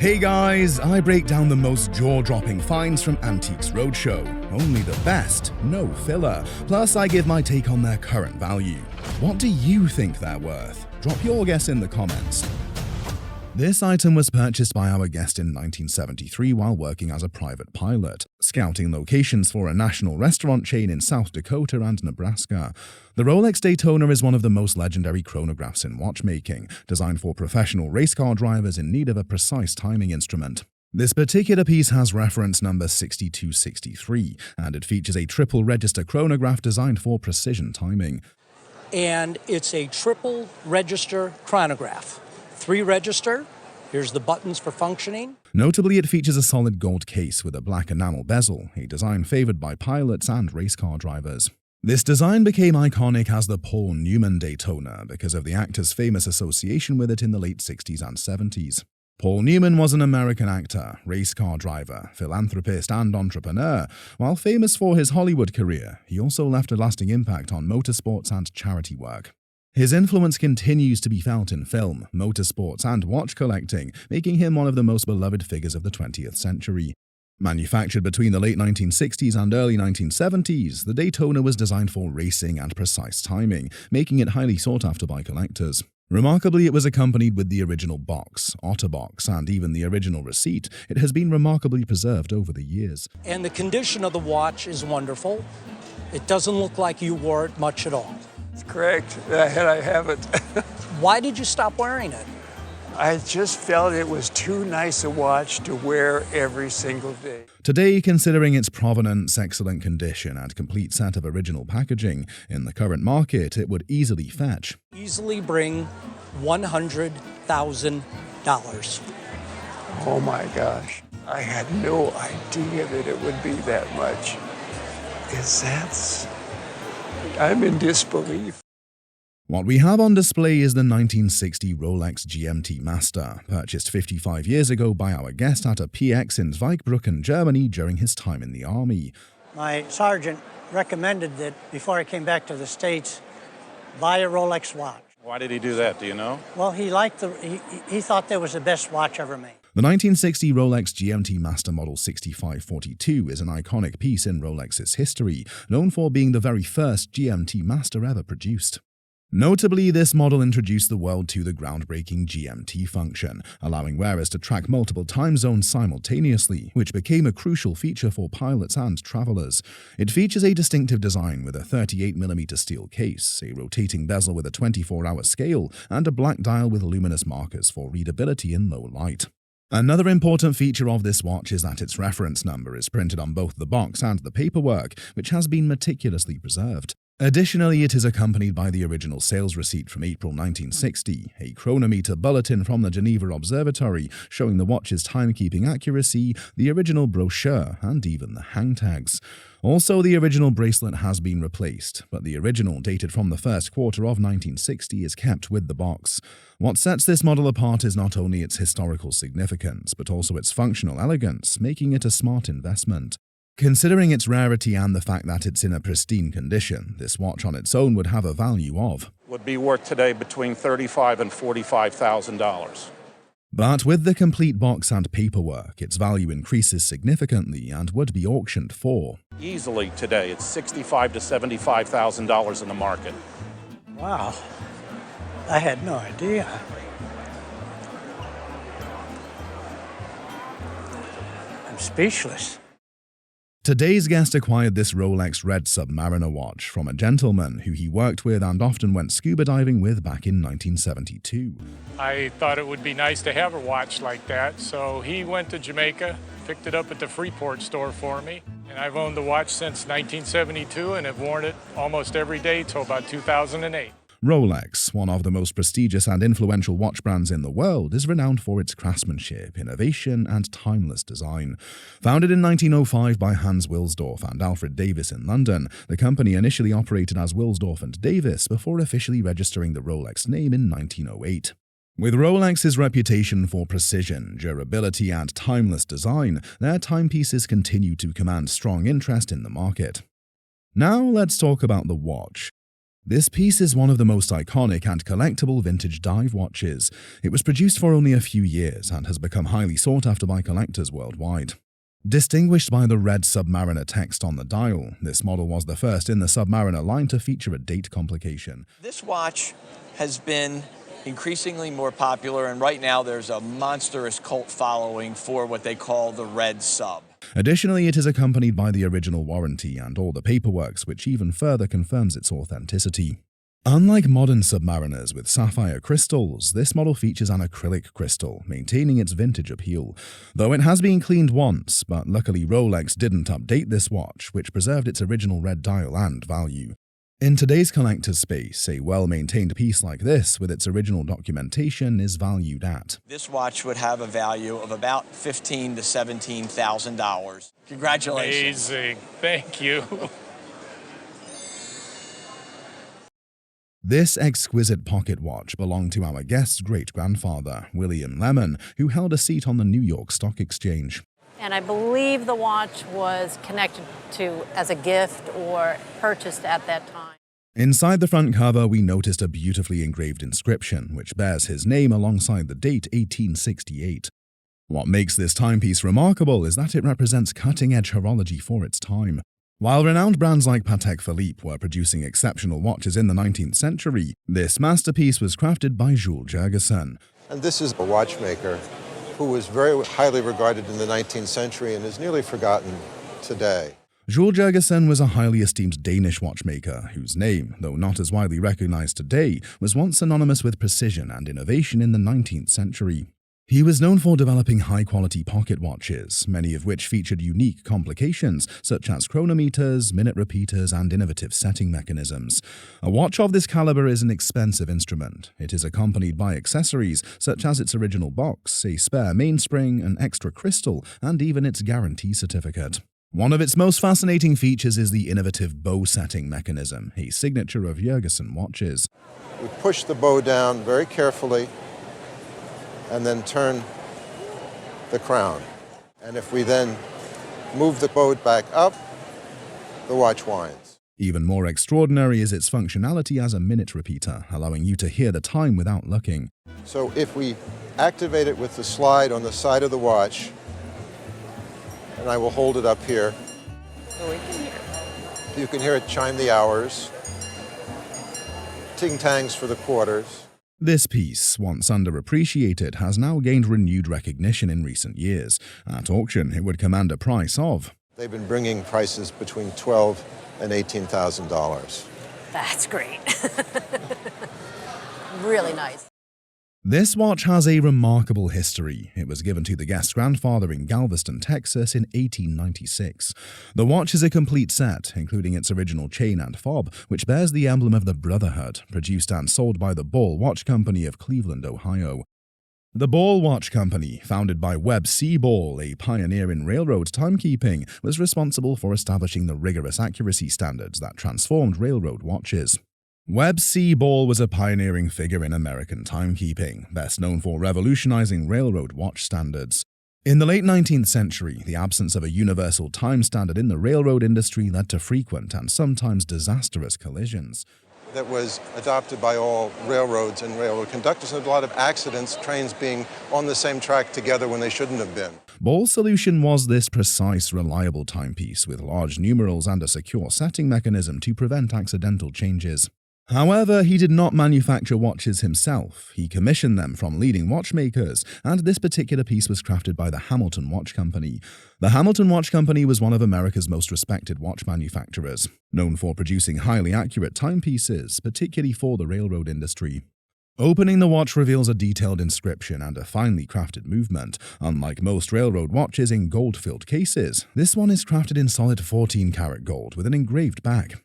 Hey guys, I break down the most jaw-dropping finds from Antiques Roadshow. Only the best, no filler. Plus, I give my take on their current value. What do you think they're worth? Drop your guess in the comments. This item was purchased by our guest in 1973 while working as a private pilot, scouting locations for a national restaurant chain in South Dakota and Nebraska. The Rolex Daytona is one of the most legendary chronographs in watchmaking, designed for professional race car drivers in need of a precise timing instrument. This particular piece has reference number 6263, and it features a triple register chronograph designed for precision timing. And it's a triple register chronograph. 3 register, here's the buttons for functioning. Notably, it features a solid gold case with a black enamel bezel, a design favored by pilots and race car drivers. This design became iconic as the Paul Newman Daytona because of the actor's famous association with it in the late 60s and 70s. Paul Newman was an American actor, race car driver, philanthropist, and entrepreneur. While famous for his Hollywood career, he also left a lasting impact on motorsports and charity work. His influence continues to be felt in film, motorsports, and watch collecting, making him one of the most beloved figures of the 20th century. Manufactured between the late 1960s and early 1970s, the Daytona was designed for racing and precise timing, making it highly sought after by collectors. Remarkably, it was accompanied with the original box, OtterBox, and even the original receipt. It has been remarkably preserved over the years. And the condition of the watch is wonderful. It doesn't look like you wore it much at all. That's correct. I have it. Why did you stop wearing it? I just felt it was too nice a watch to wear every single day. Today, considering its provenance, excellent condition, and complete set of original packaging, in the current market, it would easily fetch. Easily bring $100,000. Oh my gosh. I had no idea that it would be that much. I'm in disbelief. What we have on display is the 1960 Rolex GMT Master, purchased 55 years ago by our guest at a PX in Zweibrücken, Germany during his time in the army. My sergeant recommended that before I came back to the States, buy a Rolex watch. Why did he do that, do you know? Well, he thought that was the best watch ever made. The 1960 Rolex GMT Master Model 6542 is an iconic piece in Rolex's history, known for being the very first GMT Master ever produced. Notably, this model introduced the world to the groundbreaking GMT function, allowing wearers to track multiple time zones simultaneously, which became a crucial feature for pilots and travelers. It features a distinctive design with a 38mm steel case, a rotating bezel with a 24-hour scale, and a black dial with luminous markers for readability in low light. Another important feature of this watch is that its reference number is printed on both the box and the paperwork, which has been meticulously preserved. Additionally, it is accompanied by the original sales receipt from April 1960, a chronometer bulletin from the Geneva Observatory showing the watch's timekeeping accuracy, the original brochure, and even the hang tags. Also, the original bracelet has been replaced, but the original, dated from the first quarter of 1960, is kept with the box. What sets this model apart is not only its historical significance, but also its functional elegance, making it a smart investment. Considering its rarity and the fact that it's in a pristine condition, this watch on its own would have a value of Would be worth today between $35,000 and $45,000. But with the complete box and paperwork, its value increases significantly and would be auctioned for Easily today, it's $65,000 to $75,000 in the market. Wow. I had no idea. I'm speechless. Today's guest acquired this Rolex red Submariner watch from a gentleman who he worked with and often went scuba diving with back in 1972. I thought it would be nice to have a watch like that, so he went to Jamaica, picked it up at the Freeport store for me, and I've owned the watch since 1972 and have worn it almost every day till about 2008. Rolex, one of the most prestigious and influential watch brands in the world, is renowned for its craftsmanship, innovation, and timeless design. Founded in 1905 by Hans Wilsdorf and Alfred Davis in London, the company initially operated as Wilsdorf and Davis before officially registering the Rolex name in 1908. With Rolex's reputation for precision, durability, and timeless design, their timepieces continue to command strong interest in the market. Now let's talk about the watch. This piece is one of the most iconic and collectible vintage dive watches. It was produced for only a few years and has become highly sought after by collectors worldwide. Distinguished by the red Submariner text on the dial, this model was the first in the Submariner line to feature a date complication. This watch has been increasingly more popular, and right now there's a monstrous cult following for what they call the red sub. Additionally, it is accompanied by the original warranty and all the paperwork, which even further confirms its authenticity. Unlike modern Submariners with sapphire crystals, this model features an acrylic crystal, maintaining its vintage appeal. Though it has been cleaned once, but luckily Rolex didn't update this watch, which preserved its original red dial and value. In today's collector's space, a well-maintained piece like this, with its original documentation, is valued at. This watch would have a value of about $15,000 to $17,000. Congratulations. Amazing. Thank you. This exquisite pocket watch belonged to our guest's great-grandfather, William Lemon, who held a seat on the New York Stock Exchange. And I believe the watch was connected to as a gift or purchased at that time. Inside the front cover, we noticed a beautifully engraved inscription, which bears his name alongside the date 1868. What makes this timepiece remarkable is that it represents cutting-edge horology for its time. While renowned brands like Patek Philippe were producing exceptional watches in the 19th century, this masterpiece was crafted by Jules Jurgensen. And this is a watchmaker who was very highly regarded in the 19th century and is nearly forgotten today. Jules Jurgensen was a highly esteemed Danish watchmaker whose name, though not as widely recognized today, was once synonymous with precision and innovation in the 19th century. He was known for developing high-quality pocket watches, many of which featured unique complications such as chronometers, minute repeaters, and innovative setting mechanisms. A watch of this caliber is an expensive instrument. It is accompanied by accessories such as its original box, a spare mainspring, an extra crystal, and even its guarantee certificate. One of its most fascinating features is the innovative bow setting mechanism, a signature of Jurgensen watches. We push the bow down very carefully and then turn the crown. And if we then move the bow back up, the watch winds. Even more extraordinary is its functionality as a minute repeater, allowing you to hear the time without looking. So if we activate it with the slide on the side of the watch, and I will hold it up here, you can hear it chime the hours, ting-tangs for the quarters. This piece, once underappreciated, has now gained renewed recognition in recent years. At auction, it would command a price of... They've been bringing prices between $12,000 and $18,000. That's great. Really nice. This watch has a remarkable history. It was given to the guest's grandfather in Galveston, Texas in 1896. The watch is a complete set, including its original chain and fob, which bears the emblem of the Brotherhood, produced and sold by the Ball Watch Company of Cleveland, Ohio. The Ball Watch Company, founded by Webb C. Ball, a pioneer in railroad timekeeping, was responsible for establishing the rigorous accuracy standards that transformed railroad watches. Webb C. Ball was a pioneering figure in American timekeeping, best known for revolutionizing railroad watch standards. In the late 19th century, the absence of a universal time standard in the railroad industry led to frequent and sometimes disastrous collisions. That was adopted by all railroads and railroad conductors, and a lot of accidents, trains being on the same track together when they shouldn't have been. Ball's solution was this precise, reliable timepiece with large numerals and a secure setting mechanism to prevent accidental changes. However, he did not manufacture watches himself. He commissioned them from leading watchmakers, and this particular piece was crafted by the Hamilton Watch Company. The Hamilton Watch Company was one of America's most respected watch manufacturers, known for producing highly accurate timepieces, particularly for the railroad industry. Opening the watch reveals a detailed inscription and a finely crafted movement. Unlike most railroad watches in gold-filled cases, this one is crafted in solid 14-karat gold with an engraved back.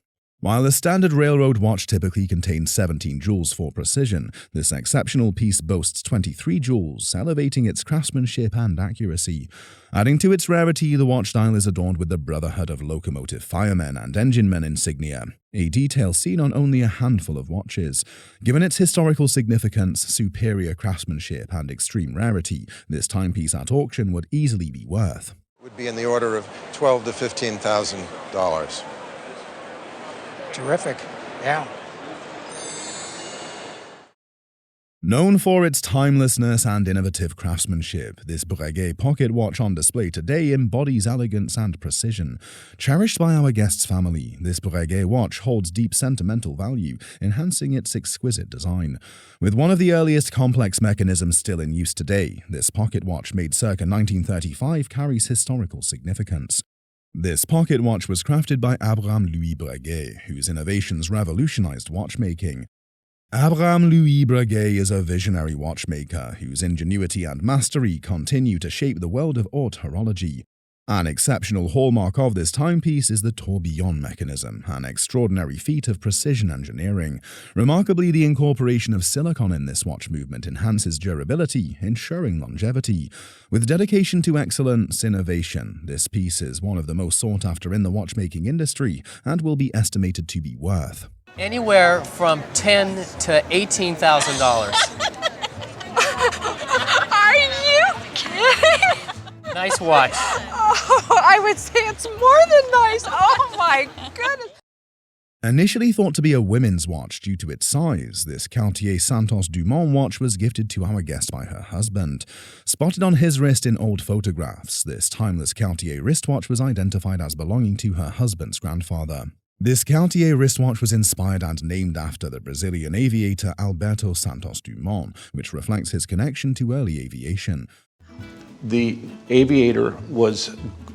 While a standard railroad watch typically contains 17 jewels for precision, this exceptional piece boasts 23 jewels, elevating its craftsmanship and accuracy. Adding to its rarity, the watch dial is adorned with the Brotherhood of Locomotive Firemen and Enginemen insignia, a detail seen on only a handful of watches. Given its historical significance, superior craftsmanship, and extreme rarity, this timepiece at auction would easily be worth. It would be in the order of $12,000 to $15,000. Terrific. Yeah. Known for its timelessness and innovative craftsmanship, this Breguet pocket watch on display today embodies elegance and precision. Cherished by our guest's family, this Breguet watch holds deep sentimental value, enhancing its exquisite design. With one of the earliest complex mechanisms still in use today, this pocket watch made circa 1935 carries historical significance. This pocket watch was crafted by Abraham Louis Breguet, whose innovations revolutionized watchmaking. Abraham Louis Breguet is a visionary watchmaker whose ingenuity and mastery continue to shape the world of haute horology. An exceptional hallmark of this timepiece is the tourbillon mechanism, an extraordinary feat of precision engineering. Remarkably, the incorporation of silicon in this watch movement enhances durability, ensuring longevity. With dedication to excellence innovation, this piece is one of the most sought after in the watchmaking industry and will be estimated to be worth anywhere from $10,000 to $18,000. Are you kidding? Nice watch. Oh, I would say it's more than nice. Oh my goodness. Initially thought to be a women's watch due to its size, this Cartier Santos Dumon watch was gifted to our guest by her husband. Spotted on his wrist in old photographs, this timeless Cartier wristwatch was identified as belonging to her husband's grandfather. This Cartier wristwatch was inspired and named after the Brazilian aviator Alberto Santos Dumon, which reflects his connection to early aviation. The aviator was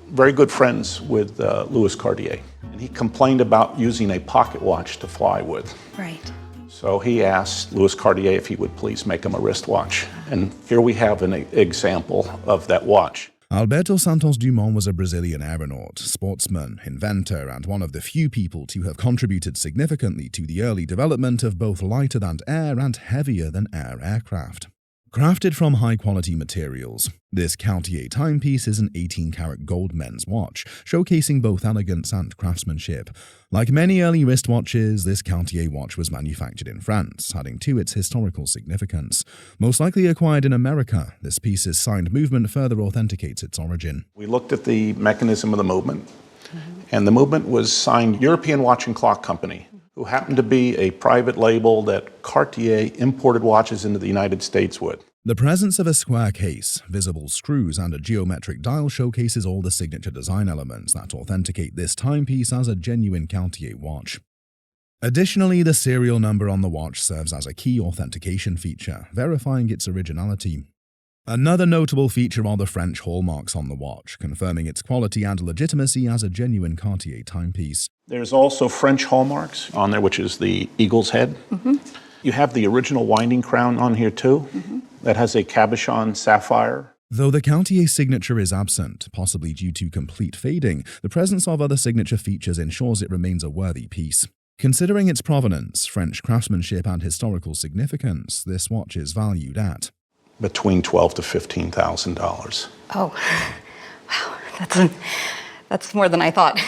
very good friends with Louis Cartier, and he complained about using a pocket watch to fly with. Right. So he asked Louis Cartier if he would please make him a wristwatch, and here we have an example of that watch. Alberto Santos Dumon was a Brazilian aeronaut, sportsman, inventor, and one of the few people to have contributed significantly to the early development of both lighter-than-air and heavier-than-air aircraft. Crafted from high-quality materials, this Cartier timepiece is an 18-karat gold men's watch, showcasing both elegance and craftsmanship. Like many early wristwatches, this Cartier watch was manufactured in France, adding to its historical significance. Most likely acquired in America, this piece's signed movement further authenticates its origin. We looked at the mechanism of the movement, and the movement was signed European Watch and Clock Company, who happened to be a private label that Cartier imported watches into the United States with. The presence of a square case, visible screws, and a geometric dial showcases all the signature design elements that authenticate this timepiece as a genuine Cartier watch. Additionally, the serial number on the watch serves as a key authentication feature, verifying its originality. Another notable feature are the French hallmarks on the watch, confirming its quality and legitimacy as a genuine Cartier timepiece. There's also French hallmarks on there, which is the eagle's head. You have the original winding crown on here too, that has a cabochon sapphire. Though the Cartier signature is absent, possibly due to complete fading, the presence of other signature features ensures it remains a worthy piece. Considering its provenance, French craftsmanship, and historical significance, this watch is valued at between $12,000 to $15,000. Oh, wow, that's more than I thought.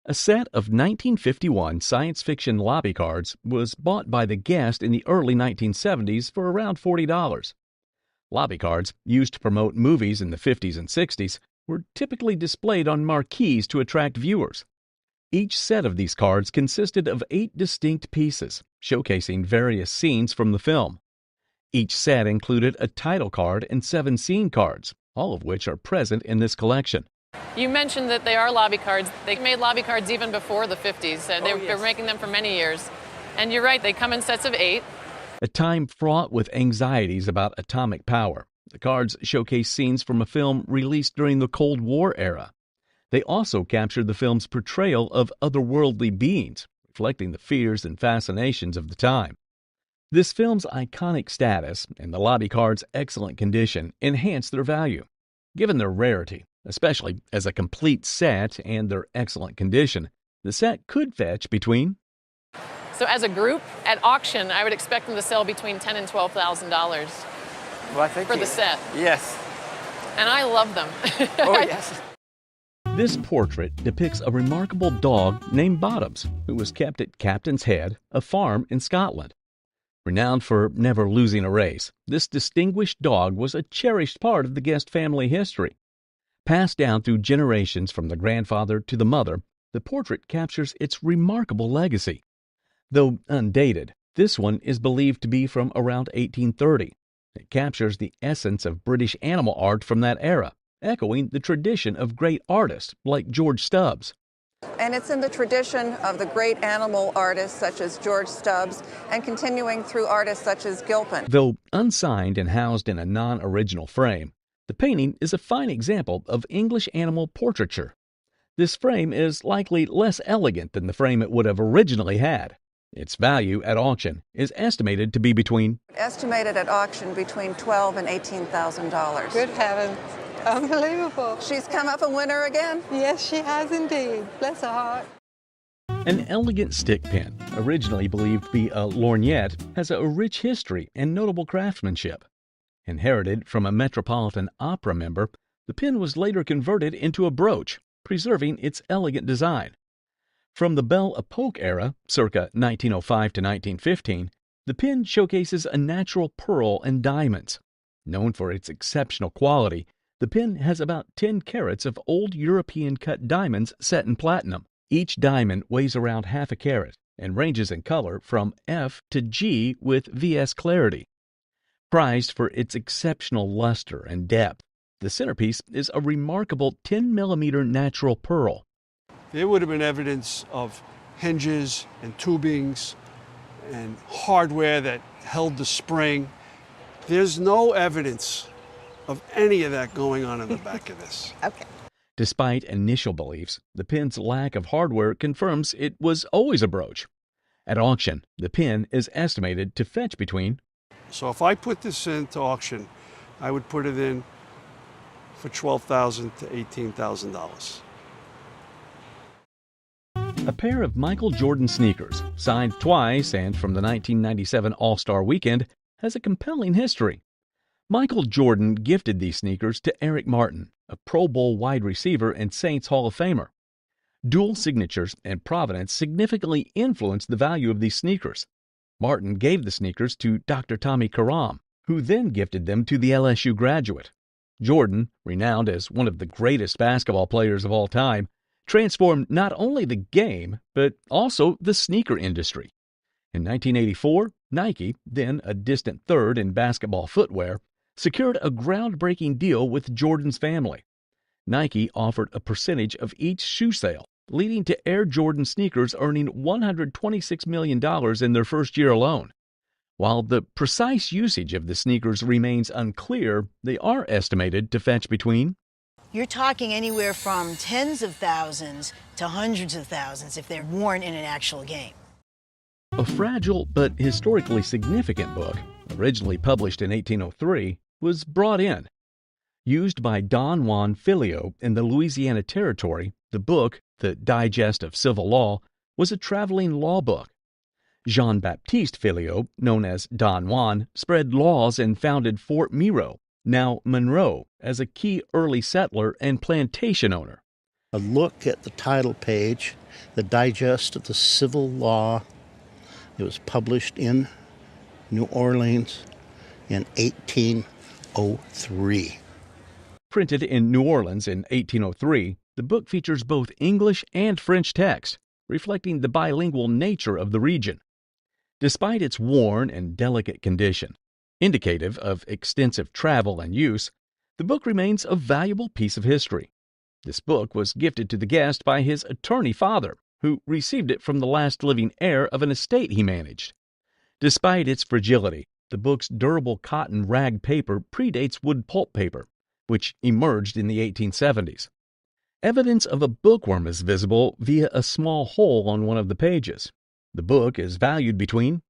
A set of 1951 science fiction lobby cards was bought by the guest in the early 1970s for around $40. Lobby cards, used to promote movies in the 50s and 60s, were typically displayed on marquees to attract viewers. Each set of these cards consisted of 8 distinct pieces, showcasing various scenes from the film. Each set included a title card and 7 scene cards, all of which are present in this collection. You mentioned that they are lobby cards. They made lobby cards even before the 50s. They've been making them for many years. And you're right, they come in sets of 8. A time fraught with anxieties about atomic power, the cards showcase scenes from a film released during the Cold War era. They also captured the film's portrayal of otherworldly beings, reflecting the fears and fascinations of the time. This film's iconic status and the lobby cards' excellent condition enhance their value. Given their rarity, especially as a complete set, and their excellent condition, the set could fetch between... So as a group, at auction, I would expect them to sell between $10,000 and $12,000 Well, I think for the set. Yes. And I love them. Oh, yes. This portrait depicts a remarkable dog named Bottoms, who was kept at Captain's Head, a farm in Scotland. Renowned for never losing a race, this distinguished dog was a cherished part of the guest family history. Passed down through generations from the grandfather to the mother, the portrait captures its remarkable legacy. Though undated, This one is believed to be from around 1830. It captures the essence of British animal art from that era, echoing the tradition of great artists like George Stubbs. And it's in the tradition of the great animal artists such as George Stubbs and continuing through artists such as Gilpin. Though unsigned and housed in a non-original frame, the painting is a fine example of English animal portraiture. This frame is likely less elegant than the frame it would have originally had. Its value at auction is estimated to be Estimated at auction between $12,000 and $18,000. Good heavens. Unbelievable. She's come up a winner again? Yes, she has indeed. Bless her heart. An elegant stick pin, originally believed to be a lorgnette, has a rich history and notable craftsmanship. Inherited from a Metropolitan Opera member, the pin was later converted into a brooch, preserving its elegant design. From the Belle Epoque era, circa 1905 to 1915, the pin showcases a natural pearl and diamonds. Known for its exceptional quality, the pin has about 10 carats of old European-cut diamonds set in platinum. Each diamond weighs around half a carat and ranges in color from F to G with VS clarity. Prized for its exceptional luster and depth, the centerpiece is a remarkable 10mm natural pearl. There would have been evidence of hinges and tubings and hardware that held the spring. There's no evidence of any of that going on in the back of this. Okay. Despite initial beliefs, the pin's lack of hardware confirms it was always a brooch. At auction, the pin is estimated to fetch between. So if I put this into auction, I would put it in for $12,000 to $18,000. A pair of Michael Jordan sneakers, signed twice and from the 1997 All-Star Weekend, has a compelling history. Michael Jordan gifted these sneakers to Eric Martin, a Pro Bowl wide receiver and Saints Hall of Famer. Dual signatures and provenance significantly influenced the value of these sneakers. Martin gave the sneakers to Dr. Tommy Karam, who then gifted them to the LSU graduate. Jordan, renowned as one of the greatest basketball players of all time, transformed not only the game, but also the sneaker industry. In 1984, Nike, then a distant third in basketball footwear, secured a groundbreaking deal with Jordan's family. Nike offered a percentage of each shoe sale, leading to Air Jordan sneakers earning $126 million in their first year alone. While the precise usage of the sneakers remains unclear, they are estimated to fetch between. You're talking anywhere from tens of thousands to hundreds of thousands if they're worn in an actual game. A fragile but historically significant book, originally published in 1803, was brought in. Used by Don Juan Filio in the Louisiana Territory, the book, The Digest of Civil Law, was a traveling law book. Jean-Baptiste Filio, known as Don Juan, spread laws and founded Fort Miro, now Monroe, as a key early settler and plantation owner. A look at the title page, The Digest of the Civil Law. It was published in New Orleans in 1803. Printed in New Orleans in 1803, the book features both English and French text, reflecting the bilingual nature of the region. Despite its worn and delicate condition, indicative of extensive travel and use, the book remains a valuable piece of history. This book was gifted to the guest by his attorney father, who received it from the last living heir of an estate he managed. Despite its fragility, the book's durable cotton rag paper predates wood pulp paper, which emerged in the 1870s. Evidence of a bookworm is visible via a small hole on one of the pages. The book is valued between.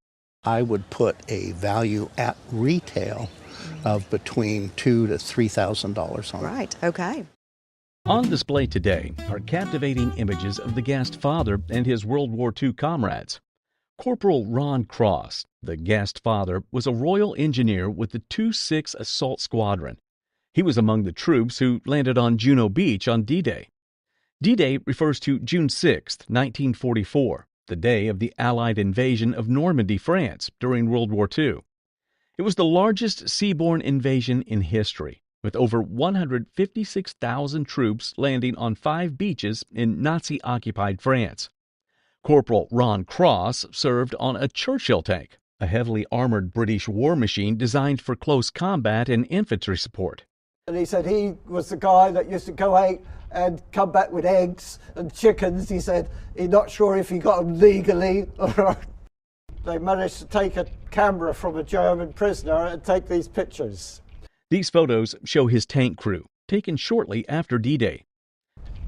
I would put a value at retail of between $2,000 to $3,000 on it. Right, okay. On display today are captivating images of the guest father and his World War II comrades. Corporal Ron Cross, the guest father, was a Royal Engineer with the 2-6 Assault Squadron. He was among the troops who landed on Juno Beach on D-Day. D-Day refers to June 6, 1944, the day of the Allied invasion of Normandy, France, during World War II. It was the largest seaborne invasion in history, with over 156,000 troops landing on 5 beaches in Nazi-occupied France. Corporal Ron Cross served on a Churchill tank, a heavily armored British war machine designed for close combat and infantry support. And he said he was the guy that used to go out and come back with eggs and chickens. He said he's not sure if he got them legally or they managed to take a camera from a German prisoner and take these pictures. These photos show his tank crew, taken shortly after D-Day.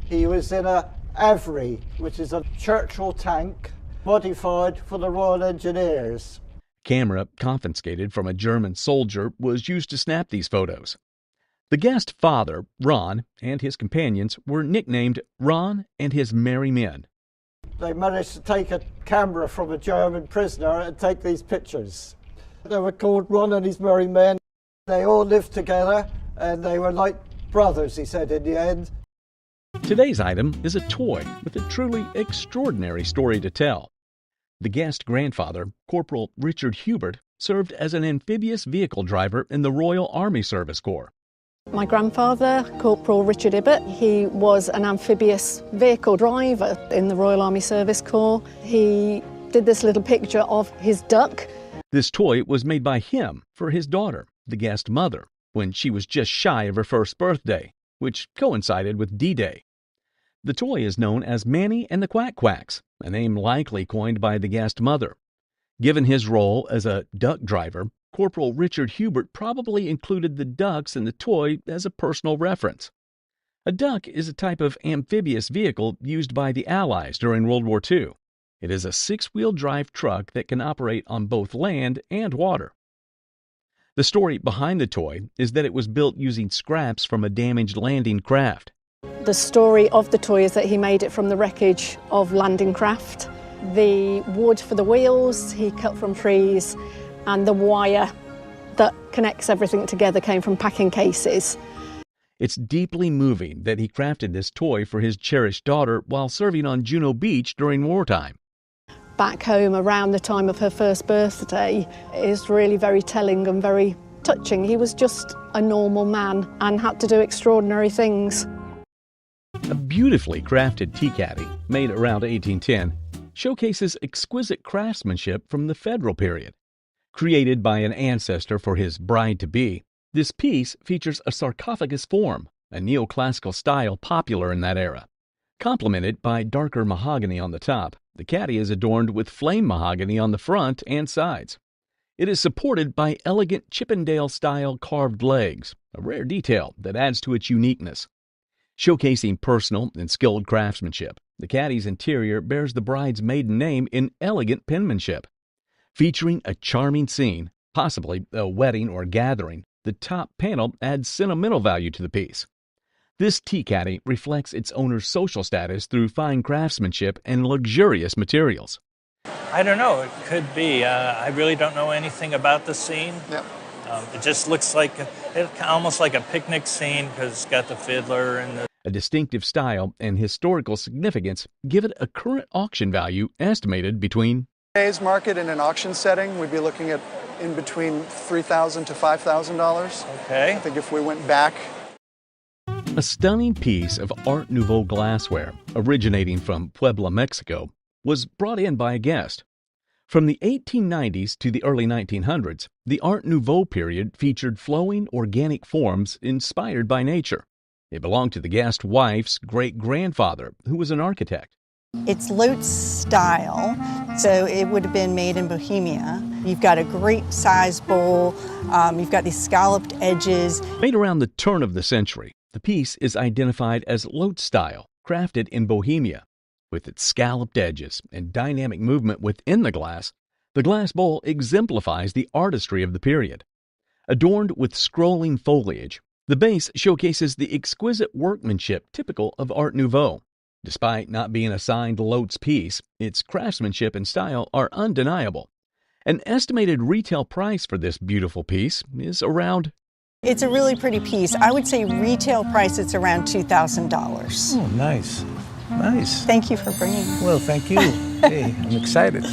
He was in a Avery, which is a Churchill tank modified for the Royal Engineers. Camera confiscated from a German soldier was used to snap these photos. The guest father, Ron, and his companions were nicknamed Ron and his Merry Men. They managed to take a camera from a German prisoner and take these pictures. They were called Ron and his Merry Men. They all lived together and they were like brothers, he said, in the end. Today's item is a toy with a truly extraordinary story to tell. The guest grandfather, Corporal Richard Hubert, served as an amphibious vehicle driver in the Royal Army Service Corps. My grandfather, Corporal Richard Hibbert, he was an amphibious vehicle driver in the Royal Army Service Corps. He did this little picture of his duck. This toy was made by him for his daughter, the guest mother, when she was just shy of her first birthday, which coincided with D-Day. The toy is known as Manny and the Quack Quacks, a name likely coined by the guest mother. Given his role as a duck driver, Corporal Richard Hubert probably included the ducks in the toy as a personal reference. A duck is a type of amphibious vehicle used by the Allies during World War II. It is a six-wheel drive truck that can operate on both land and water. The story behind the toy is that it was built using scraps from a damaged landing craft. The story of the toy is that he made it from the wreckage of landing craft. The wood for the wheels he cut from trees, and the wire that connects everything together came from packing cases. It's deeply moving that he crafted this toy for his cherished daughter while serving on Juno Beach during wartime. Back home around the time of her first birthday is really very telling and very touching. He was just a normal man and had to do extraordinary things. A beautifully crafted tea caddy, made around 1810, showcases exquisite craftsmanship from the Federal period. Created by an ancestor for his bride-to-be, this piece features a sarcophagus form, a neoclassical style popular in that era. Complemented by darker mahogany on the top, the caddy is adorned with flame mahogany on the front and sides. It is supported by elegant Chippendale-style carved legs, a rare detail that adds to its uniqueness. Showcasing personal and skilled craftsmanship, the caddy's interior bears the bride's maiden name in elegant penmanship. Featuring a charming scene, possibly a wedding or gathering, the top panel adds sentimental value to the piece. This tea caddy reflects its owner's social status through fine craftsmanship and luxurious materials. I don't know, it could be. I really don't know anything about the scene. Yep. It just looks like, almost like a picnic scene because it's got the fiddler and the... A distinctive style and historical significance give it a current auction value estimated between... Today's market in an auction setting, we'd be looking at in between $3,000 to $5,000. Okay. I think if we went back. A stunning piece of Art Nouveau glassware, originating from Puebla, Mexico, was brought in by a guest. From the 1890s to the early 1900s, the Art Nouveau period featured flowing organic forms inspired by nature. It belonged to the guest wife's great-grandfather, who was an architect. It's Lutz style, so it would have been made in Bohemia. You've got a great size bowl, you've got these scalloped edges. Made around the turn of the century, the piece is identified as Lutz style, crafted in Bohemia. With its scalloped edges and dynamic movement within the glass bowl exemplifies the artistry of the period. Adorned with scrolling foliage, the base showcases the exquisite workmanship typical of Art Nouveau. Despite not being a signed Lutz piece, its craftsmanship and style are undeniable. An estimated retail price for this beautiful piece is around... It's a really pretty piece. I would say retail price, it's around $2,000. Oh, nice. Nice. Thank you for bringing it. Well, thank you. Hey, I'm excited.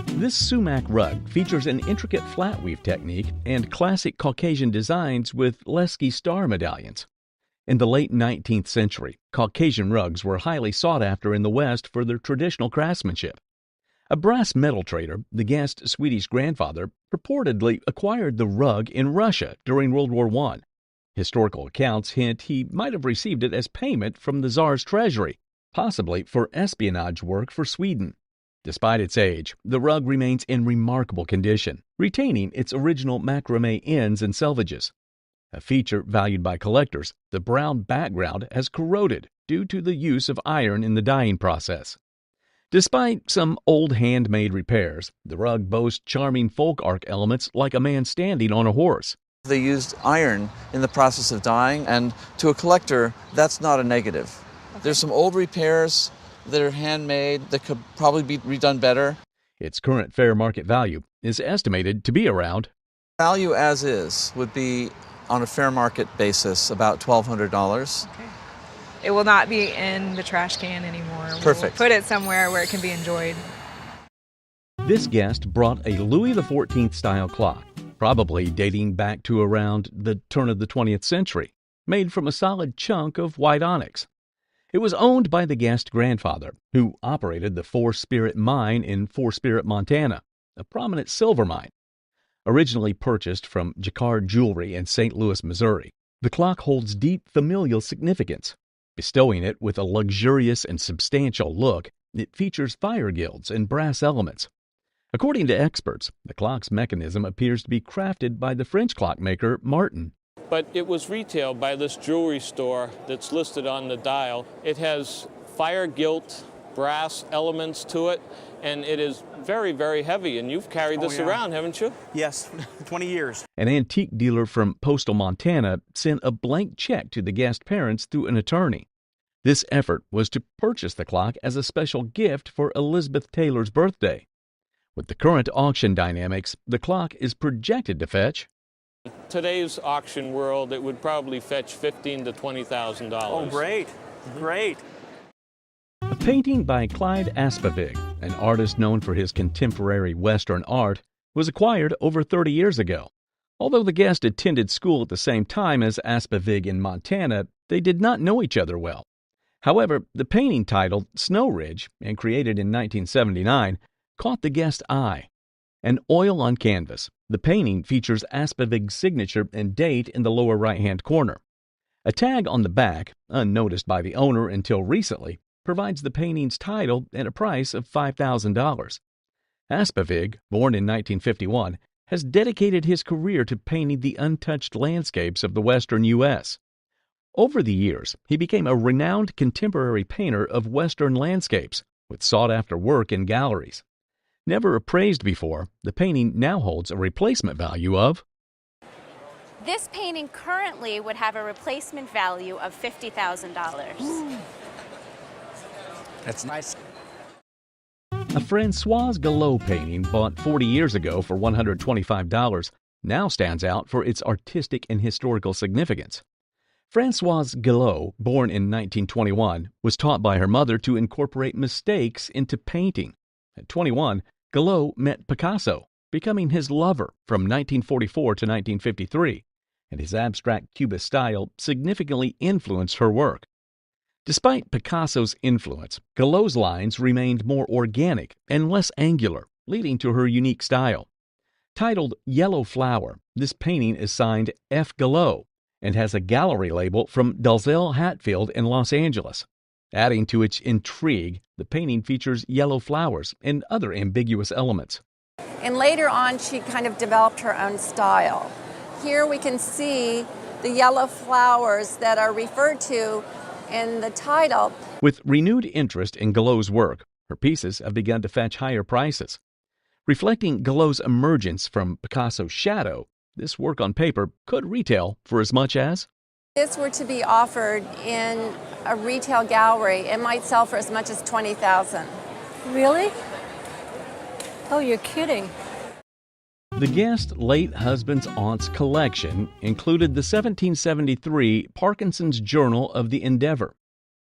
This sumac rug features an intricate flat weave technique and classic Caucasian designs with Lesky star medallions. In the late 19th century, Caucasian rugs were highly sought after in the West for their traditional craftsmanship. A brass metal trader, the guest's Swedish grandfather, purportedly acquired the rug in Russia during World War I. Historical accounts hint he might have received it as payment from the Tsar's treasury, possibly for espionage work for Sweden. Despite its age, the rug remains in remarkable condition, retaining its original macrame ends and selvages. A feature valued by collectors, the brown background has corroded due to the use of iron in the dyeing process. Despite some old handmade repairs, the rug boasts charming folk art elements like a man standing on a horse. They used iron in the process of dyeing, and to a collector, that's not a negative. There's some old repairs that are handmade that could probably be redone better. Its current fair market value is estimated to be around. Value as is would be, on a fair market basis, about $1,200. Okay. It will not be in the trash can anymore. Perfect. We'll put it somewhere where it can be enjoyed. This guest brought a Louis XIV style clock, probably dating back to around the turn of the 20th century, made from a solid chunk of white onyx. It was owned by the guest's grandfather, who operated the Four Spirit Mine in Four Spirit, Montana, a prominent silver mine. Originally purchased from Jacquard Jewelry in St. Louis, Missouri, the clock holds deep familial significance. Bestowing it with a luxurious and substantial look, it features fire gilds and brass elements. According to experts, the clock's mechanism appears to be crafted by the French clockmaker Martin. But it was retailed by this jewelry store that's listed on the dial. It has fire gilt brass elements to it, and it is very, very heavy. And you've carried this around, haven't you? Yes, 20 years. An antique dealer from Postal, Montana, sent a blank check to the guest's parents through an attorney. This effort was to purchase the clock as a special gift for Elizabeth Taylor's birthday. With the current auction dynamics, the clock is projected to fetch. Today's auction world, it would probably fetch $15,000 to $20,000. Oh, great, great. A painting by Clyde Aspevig, an artist known for his contemporary Western art, was acquired over 30 years ago. Although the guest attended school at the same time as Aspevig in Montana, they did not know each other well. However, the painting, titled Snow Ridge and created in 1979, caught the guest's eye. An oil on canvas, the painting features Aspevig's signature and date in the lower right-hand corner. A tag on the back, unnoticed by the owner until recently, provides the painting's title and a price of $5,000. Aspevig, born in 1951, has dedicated his career to painting the untouched landscapes of the western U.S. Over the years, he became a renowned contemporary painter of western landscapes, with sought-after work in galleries. Never appraised before, the painting now holds a replacement value of... This painting currently would have a replacement value of $50,000. That's nice. A Francois Gilot painting bought 40 years ago for $125 now stands out for its artistic and historical significance. Francois Gilot, born in 1921, was taught by her mother to incorporate mistakes into painting. At 21, Gilot met Picasso, becoming his lover from 1944 to 1953, and his abstract cubist style significantly influenced her work. Despite Picasso's influence, Gilot's lines remained more organic and less angular, leading to her unique style. Titled Yellow Flower, this painting is signed F. Gilot and has a gallery label from Dalzell Hatfield in Los Angeles. Adding to its intrigue, the painting features yellow flowers and other ambiguous elements. And later on, she kind of developed her own style. Here we can see the yellow flowers that are referred to in the title. With renewed interest in Gilot's work, her pieces have begun to fetch higher prices. Reflecting Gilot's emergence from Picasso's shadow, this work on paper could retail for as much as... If this were to be offered in a retail gallery, it might sell for as much as $20,000. Really? Oh, you're kidding. The guest's late husband's aunt's collection included the 1773 Parkinson's Journal of the Endeavour.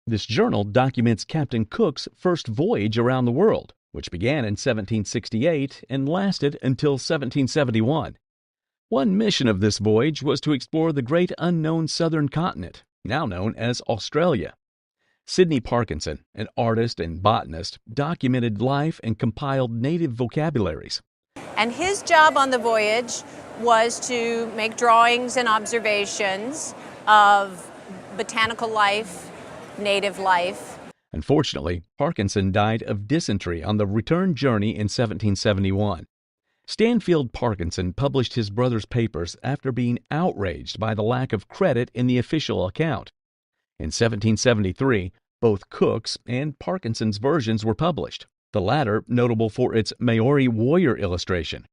This journal documents Captain Cook's first voyage around the world, which began in 1768 and lasted until 1771. One mission of this voyage was to explore the great unknown southern continent, now known as Australia. Sidney Parkinson, an artist and botanist, documented life and compiled native vocabularies. And his job on the voyage was to make drawings and observations of botanical life, native life. Unfortunately, Parkinson died of dysentery on the return journey in 1771. Stanfield Parkinson published his brother's papers after being outraged by the lack of credit in the official account. In 1773, both Cook's and Parkinson's versions were published, the latter notable for its Maori warrior illustration.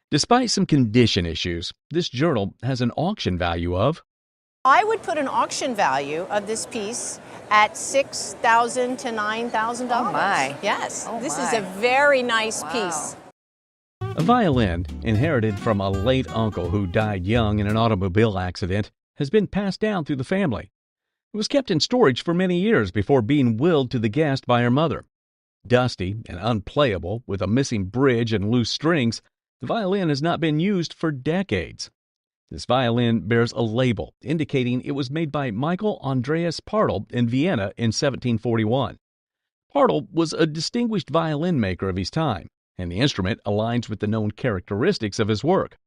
Despite some condition issues, this journal has an auction value of... I would put an auction value of this piece at $6,000 to $9,000. Oh my. Yes, Oh this my. is a very nice Wow. piece. A violin, inherited from a late uncle who died young in an automobile accident, has been passed down through the family. It was kept in storage for many years before being willed to the guest by her mother. Dusty and unplayable, with a missing bridge and loose strings, the violin has not been used for decades. This violin bears a label indicating it was made by Michael Andreas Partle in Vienna in 1741. Partle was a distinguished violin maker of his time, and the instrument aligns with the known characteristics of his work.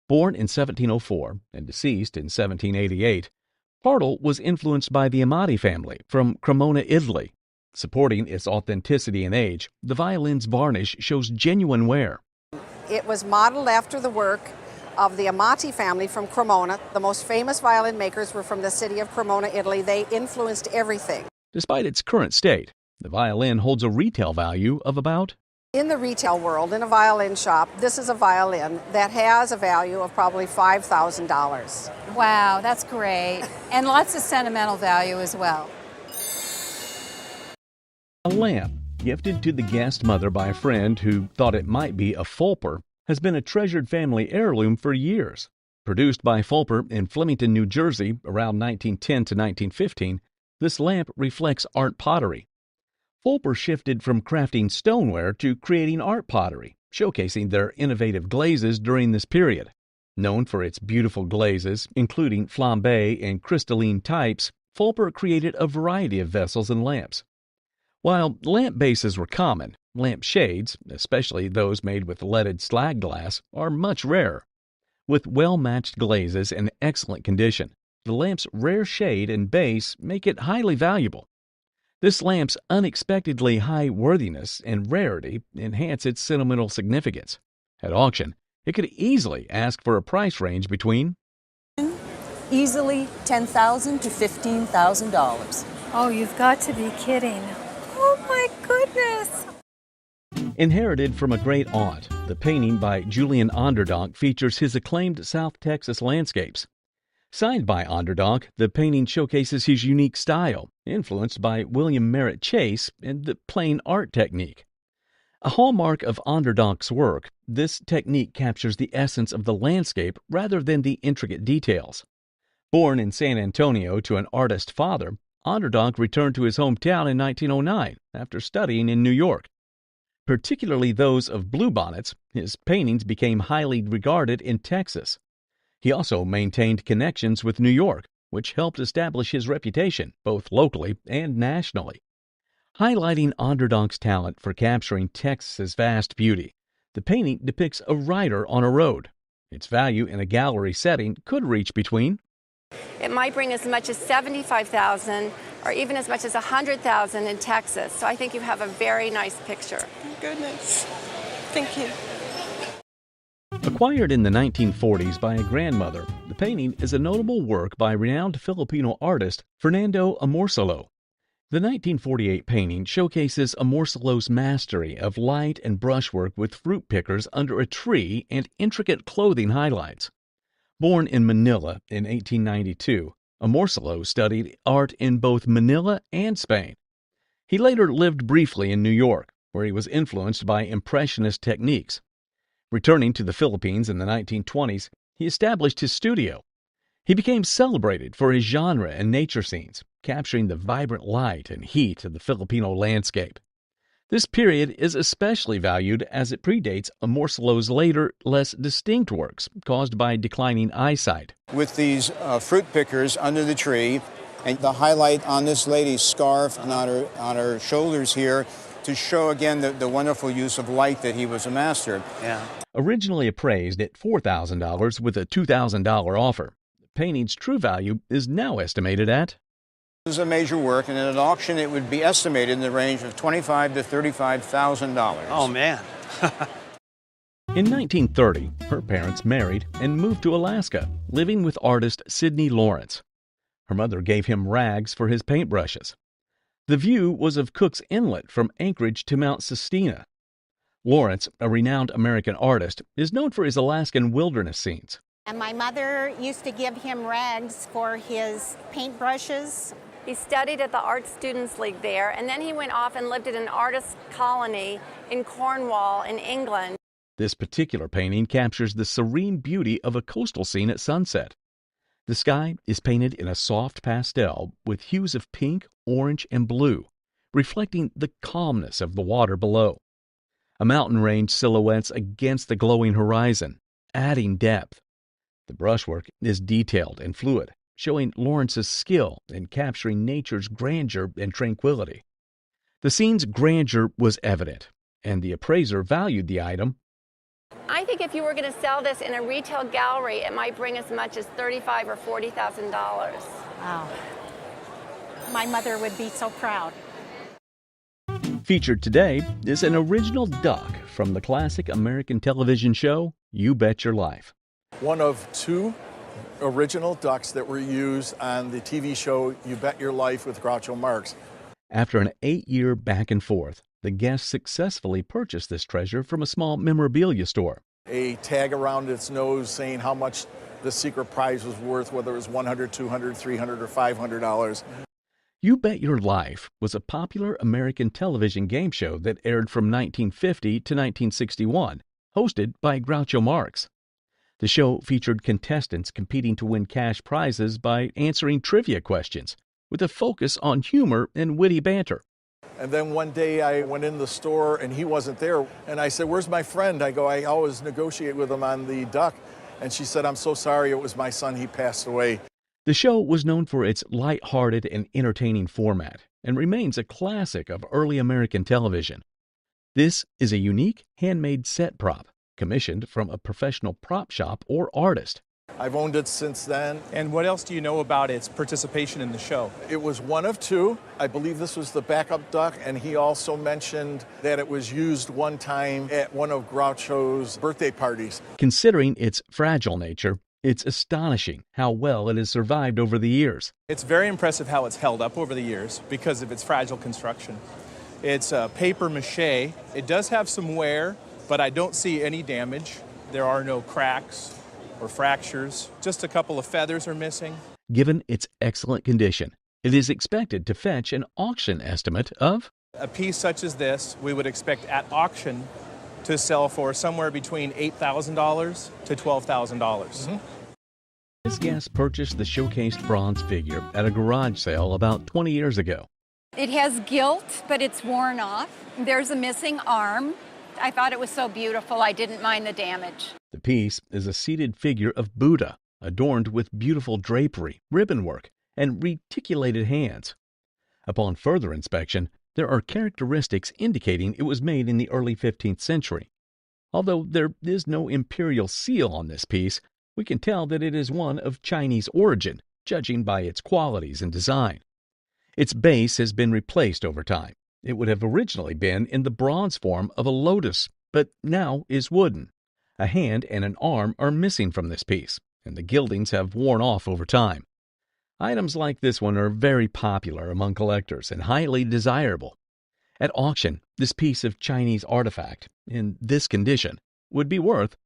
Born in 1704 and deceased in 1788, Partle was influenced by the Amati family from Cremona, Italy. Supporting its authenticity and age, the violin's varnish shows genuine wear. It was modeled after the work of the Amati family from Cremona. The most famous violin makers were from the city of Cremona, Italy. They influenced everything. Despite its current state, the violin holds a retail value of about... In the retail world, in a violin shop, this is a violin that has a value of probably $5,000. Wow, that's great. And lots of sentimental value as well. A lamp, gifted to the guest mother by a friend who thought it might be a Fulper, has been a treasured family heirloom for years. Produced by Fulper in Flemington, New Jersey around 1910 to 1915, this lamp reflects art pottery. Fulper shifted from crafting stoneware to creating art pottery, showcasing their innovative glazes during this period. Known for its beautiful glazes, including flambe and crystalline types, Fulper created a variety of vessels and lamps. While lamp bases were common, lamp shades, especially those made with leaded slag glass, are much rarer. With well-matched glazes and excellent condition, the lamp's rare shade and base make it highly valuable. This lamp's unexpectedly high worthiness and rarity enhance its sentimental significance. At auction, it could easily ask for a price range between Easily $10,000 to $15,000. Oh, you've got to be kidding. Oh my goodness. Inherited from a great aunt, the painting by Julian Onderdonk features his acclaimed South Texas landscapes. Signed by Onderdonk, the painting showcases his unique style, influenced by William Merritt Chase and the plain art technique. A hallmark of Onderdonk's work, this technique captures the essence of the landscape rather than the intricate details. Born in San Antonio to an artist father, Onderdonk returned to his hometown in 1909 after studying in New York. Particularly those of bluebonnets, his paintings became highly regarded in Texas. He also maintained connections with New York, which helped establish his reputation both locally and nationally. Highlighting Onderdonk's talent for capturing Texas's vast beauty, the painting depicts a rider on a road. Its value in a gallery setting could reach between It might bring as much as $75,000 or even as much as $100,000 in Texas. So I think you have a very nice picture. Goodness. Thank you. Acquired in the 1940s by a grandmother, the painting is a notable work by renowned Filipino artist Fernando Amorsolo. The 1948 painting showcases Amorsolo's mastery of light and brushwork with fruit pickers under a tree and intricate clothing highlights. Born in Manila in 1892, Amorsolo studied art in both Manila and Spain. He later lived briefly in New York, where he was influenced by Impressionist techniques. Returning to the Philippines in the 1920s, he established his studio. He became celebrated for his genre and nature scenes, capturing the vibrant light and heat of the Filipino landscape. This period is especially valued as it predates Amorsolo's later, less distinct works caused by declining eyesight. With these fruit pickers under the tree, And the highlight on this lady's scarf and on her shoulders here to show again the wonderful use of light that he was a master. Yeah. Originally appraised at $4,000 with a $2,000 offer, the painting's true value is now estimated at. This is a major work, and at an auction it would be estimated in the range of $25,000 to $35,000. Oh, man. In 1930, her parents married and moved to Alaska, living with artist Sidney Laurence. Her mother gave him rags for his paintbrushes. The view was of Cook's Inlet from Anchorage to Mount Sistina. Laurence, a renowned American artist, is known for his Alaskan wilderness scenes. And my mother used to give him rags for his paintbrushes. He studied at the Art Students League there, and then he went off and lived at an artist colony in Cornwall in England. This particular painting captures the serene beauty of a coastal scene at sunset. The sky is painted in a soft pastel with hues of pink, orange, and blue, reflecting the calmness of the water below. A mountain range silhouettes against the glowing horizon, adding depth. The brushwork is detailed and fluid, showing Laurence's skill in capturing nature's grandeur and tranquility. The scene's grandeur was evident, and the appraiser valued the item. I think if you were going to sell this in a retail gallery, it might bring as much as $35,000 or $40,000. Wow. My mother would be so proud. Featured today is an original duck from the classic American television show, You Bet Your Life. One of two original ducks that were used on the TV show You Bet Your Life with Groucho Marx. After an 8-year back and forth, the guests successfully purchased this treasure from a small memorabilia store. A tag around its nose saying how much the secret prize was worth, whether it was $100, $200, $300, or $500. You Bet Your Life was a popular American television game show that aired from 1950 to 1961, hosted by Groucho Marx. The show featured contestants competing to win cash prizes by answering trivia questions, with a focus on humor and witty banter. And then one day I went in the store and he wasn't there. And I said, "Where's my friend?" I go, "I always negotiate with him on the duck." And she said, "I'm so sorry, it was my son, he passed away." The show was known for its light-hearted and entertaining format and remains a classic of early American television. This is a unique handmade set prop commissioned from a professional prop shop or artist. I've owned it since then. And what else do you know about its participation in the show? It was one of two. I believe this was the backup duck, and he also mentioned that it was used one time at one of Groucho's birthday parties. Considering its fragile nature, it's astonishing how well it has survived over the years. It's very impressive how it's held up over the years because of its fragile construction. It's paper mache. It does have some wear, but I don't see any damage. There are no cracks or fractures. Just a couple of feathers are missing. Given its excellent condition, it is expected to fetch an auction estimate of... A piece such as this, we would expect at auction to sell for somewhere between $8,000 to $12,000. This guest purchased the showcased bronze figure at a garage sale about 20 years ago. It has gilt, but it's worn off. There's a missing arm. I thought it was so beautiful, I didn't mind the damage. The piece is a seated figure of Buddha, adorned with beautiful drapery, ribbon work, and reticulated hands. Upon further inspection, there are characteristics indicating it was made in the early 15th century. Although there is no imperial seal on this piece, we can tell that it is one of Chinese origin, judging by its qualities and design. Its base has been replaced over time. It would have originally been in the bronze form of a lotus, but now is wooden. A hand and an arm are missing from this piece, and the gildings have worn off over time. Items like this one are very popular among collectors and highly desirable. At auction, this piece of Chinese artifact, in this condition, would be worth...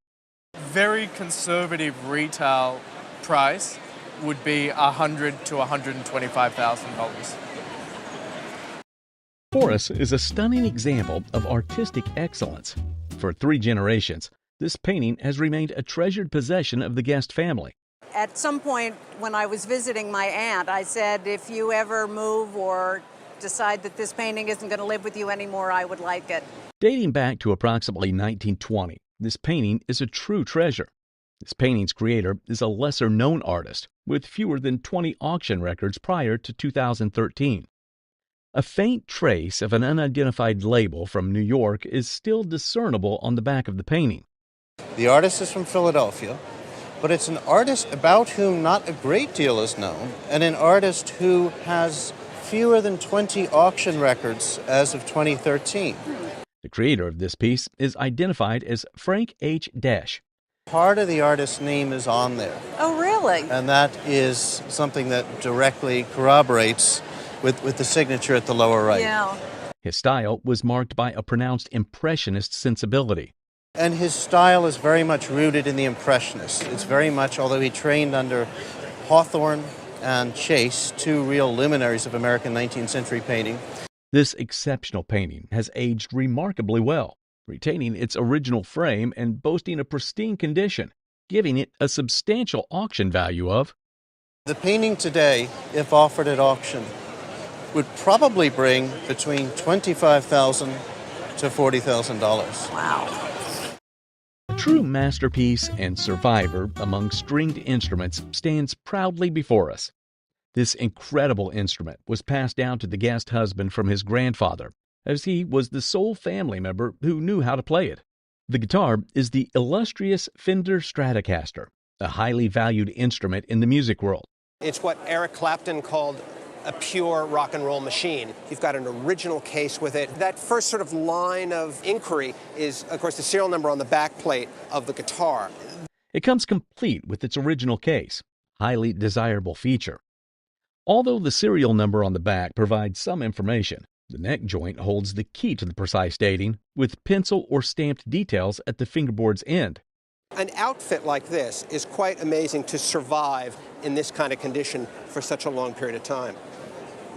Very conservative retail price would be $100,000 to $125,000. Forrest is a stunning example of artistic excellence. For 3 generations, this painting has remained a treasured possession of the guest family. At some point when I was visiting my aunt, I said, if you ever move or decide that this painting isn't going to live with you anymore, I would like it. Dating back to approximately 1920, this painting is a true treasure. This painting's creator is a lesser-known artist with fewer than 20 auction records prior to 2013. A faint trace of an unidentified label from New York is still discernible on the back of the painting. The artist is from Philadelphia, but it's an artist about whom not a great deal is known, and an artist who has fewer than 20 auction records as of 2013. The creator of this piece is identified as Frank H. Dash. Part of the artist's name is on there. Oh, really? And that is something that directly corroborates with the signature at the lower right. Yeah. His style was marked by a pronounced impressionist sensibility. And his style is very much rooted in the Impressionists. It's very much, although he trained under Hawthorne and Chase, two real luminaries of American 19th century painting. This exceptional painting has aged remarkably well, retaining its original frame and boasting a pristine condition, giving it a substantial auction value of... The painting today, if offered at auction, would probably bring between $25,000 to $40,000. Wow. A true masterpiece and survivor among stringed instruments stands proudly before us. This incredible instrument was passed down to the guest husband from his grandfather, as he was the sole family member who knew how to play it. The guitar is the illustrious Fender Stratocaster, a highly valued instrument in the music world. It's what Eric Clapton called a pure rock and roll machine. You've got an original case with it. That first sort of line of inquiry is, of course, the serial number on the back plate of the guitar. It comes complete with its original case, highly desirable feature. Although the serial number on the back provides some information, the neck joint holds the key to the precise dating, with pencil or stamped details at the fingerboard's end. An outfit like this is quite amazing to survive in this kind of condition for such a long period of time.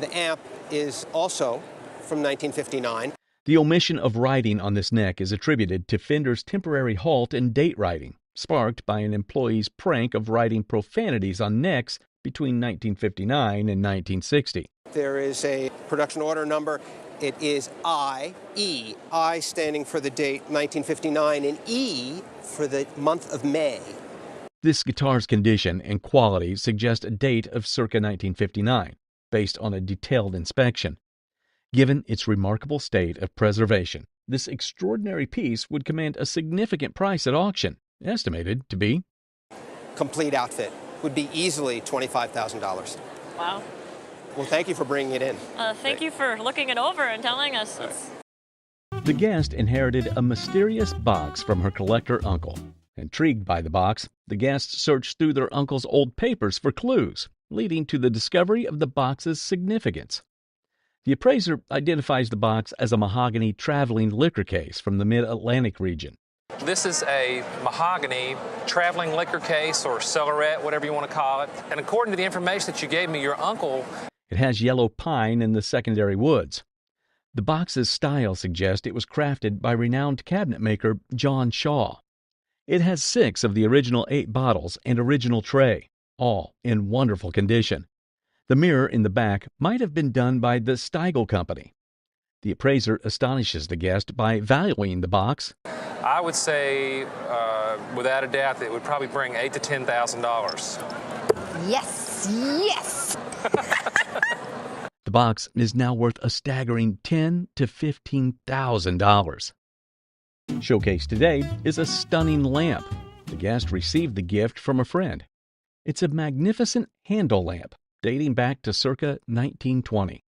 The amp is also from 1959. The omission of writing on this neck is attributed to Fender's temporary halt in date writing, sparked by an employee's prank of writing profanities on necks between 1959 and 1960. There is a production order number. It is I-E, I standing for the date 1959, and E for the month of May. This guitar's condition and quality suggest a date of circa 1959, based on a detailed inspection. Given its remarkable state of preservation, this extraordinary piece would command a significant price at auction, estimated to be... Complete outfit would be easily $25,000. Wow. Well, thank you for bringing it in. Thank you for looking it over and telling us. The guest inherited a mysterious box from her collector uncle. Intrigued by the box, the guests searched through their uncle's old papers for clues, leading to the discovery of the box's significance. The appraiser identifies the box as a mahogany traveling liquor case from the mid-Atlantic region. This is a mahogany traveling liquor case or cellarette, whatever you want to call it. And according to the information that you gave me, your uncle... It has yellow pine in the secondary woods. The box's style suggests it was crafted by renowned cabinet maker John Shaw. It has 6 of the original 8 bottles and original tray, all in wonderful condition. The mirror in the back might have been done by the Steigel Company. The appraiser astonishes the guest by valuing the box. I would say, without a doubt, that it would probably bring $8,000 to $10,000. Yes, yes! The box is now worth a staggering $10,000 to $15,000. Showcased today is a stunning lamp. The guest received the gift from a friend. It's a magnificent Handel lamp dating back to circa 1920.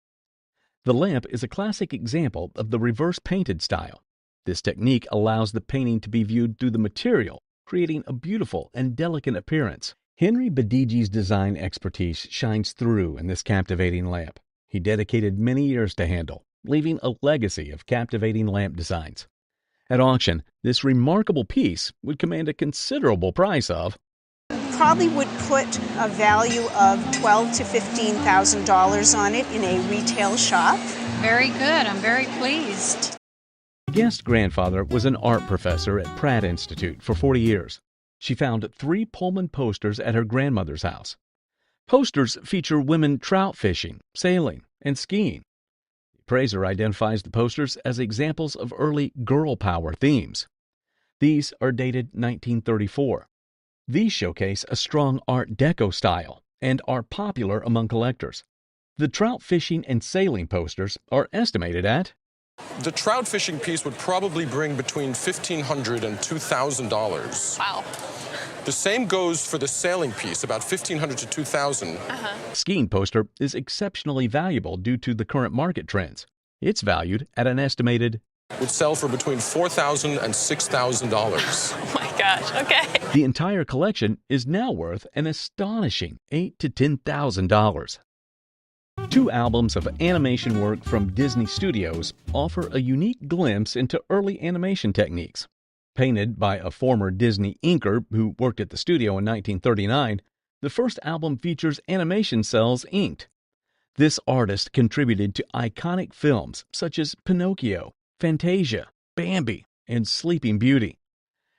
The lamp is a classic example of the reverse painted style. This technique allows the painting to be viewed through the material, creating a beautiful and delicate appearance. Henry Bedigi's design expertise shines through in this captivating lamp. He dedicated many years to Handel, leaving a legacy of captivating lamp designs. At auction, this remarkable piece would command a considerable price of... Probably would put a value of $12,000 to $15,000 on it in a retail shop. Very good. I'm very pleased. The guest's grandfather was an art professor at Pratt Institute for 40 years. She found 3 Pullman posters at her grandmother's house. Posters feature women trout fishing, sailing, and skiing. The appraiser identifies the posters as examples of early girl power themes. These are dated 1934. These showcase a strong Art Deco style and are popular among collectors. The trout fishing and sailing posters are estimated at The trout fishing piece would probably bring between $1,500 and $2,000. Wow. The same goes for the sailing piece, about $1,500 to $2,000. skiing poster is exceptionally valuable due to the current market trends. It's valued at an estimated Would sell for between $4,000 and $6,000. Oh my gosh, okay. The entire collection is now worth an astonishing $8,000 to $10,000. 2 albums of animation work from Disney Studios offer a unique glimpse into early animation techniques. Painted by a former Disney inker who worked at the studio in 1939, the first album features animation cells inked. This artist contributed to iconic films such as Pinocchio, Fantasia, Bambi, and Sleeping Beauty.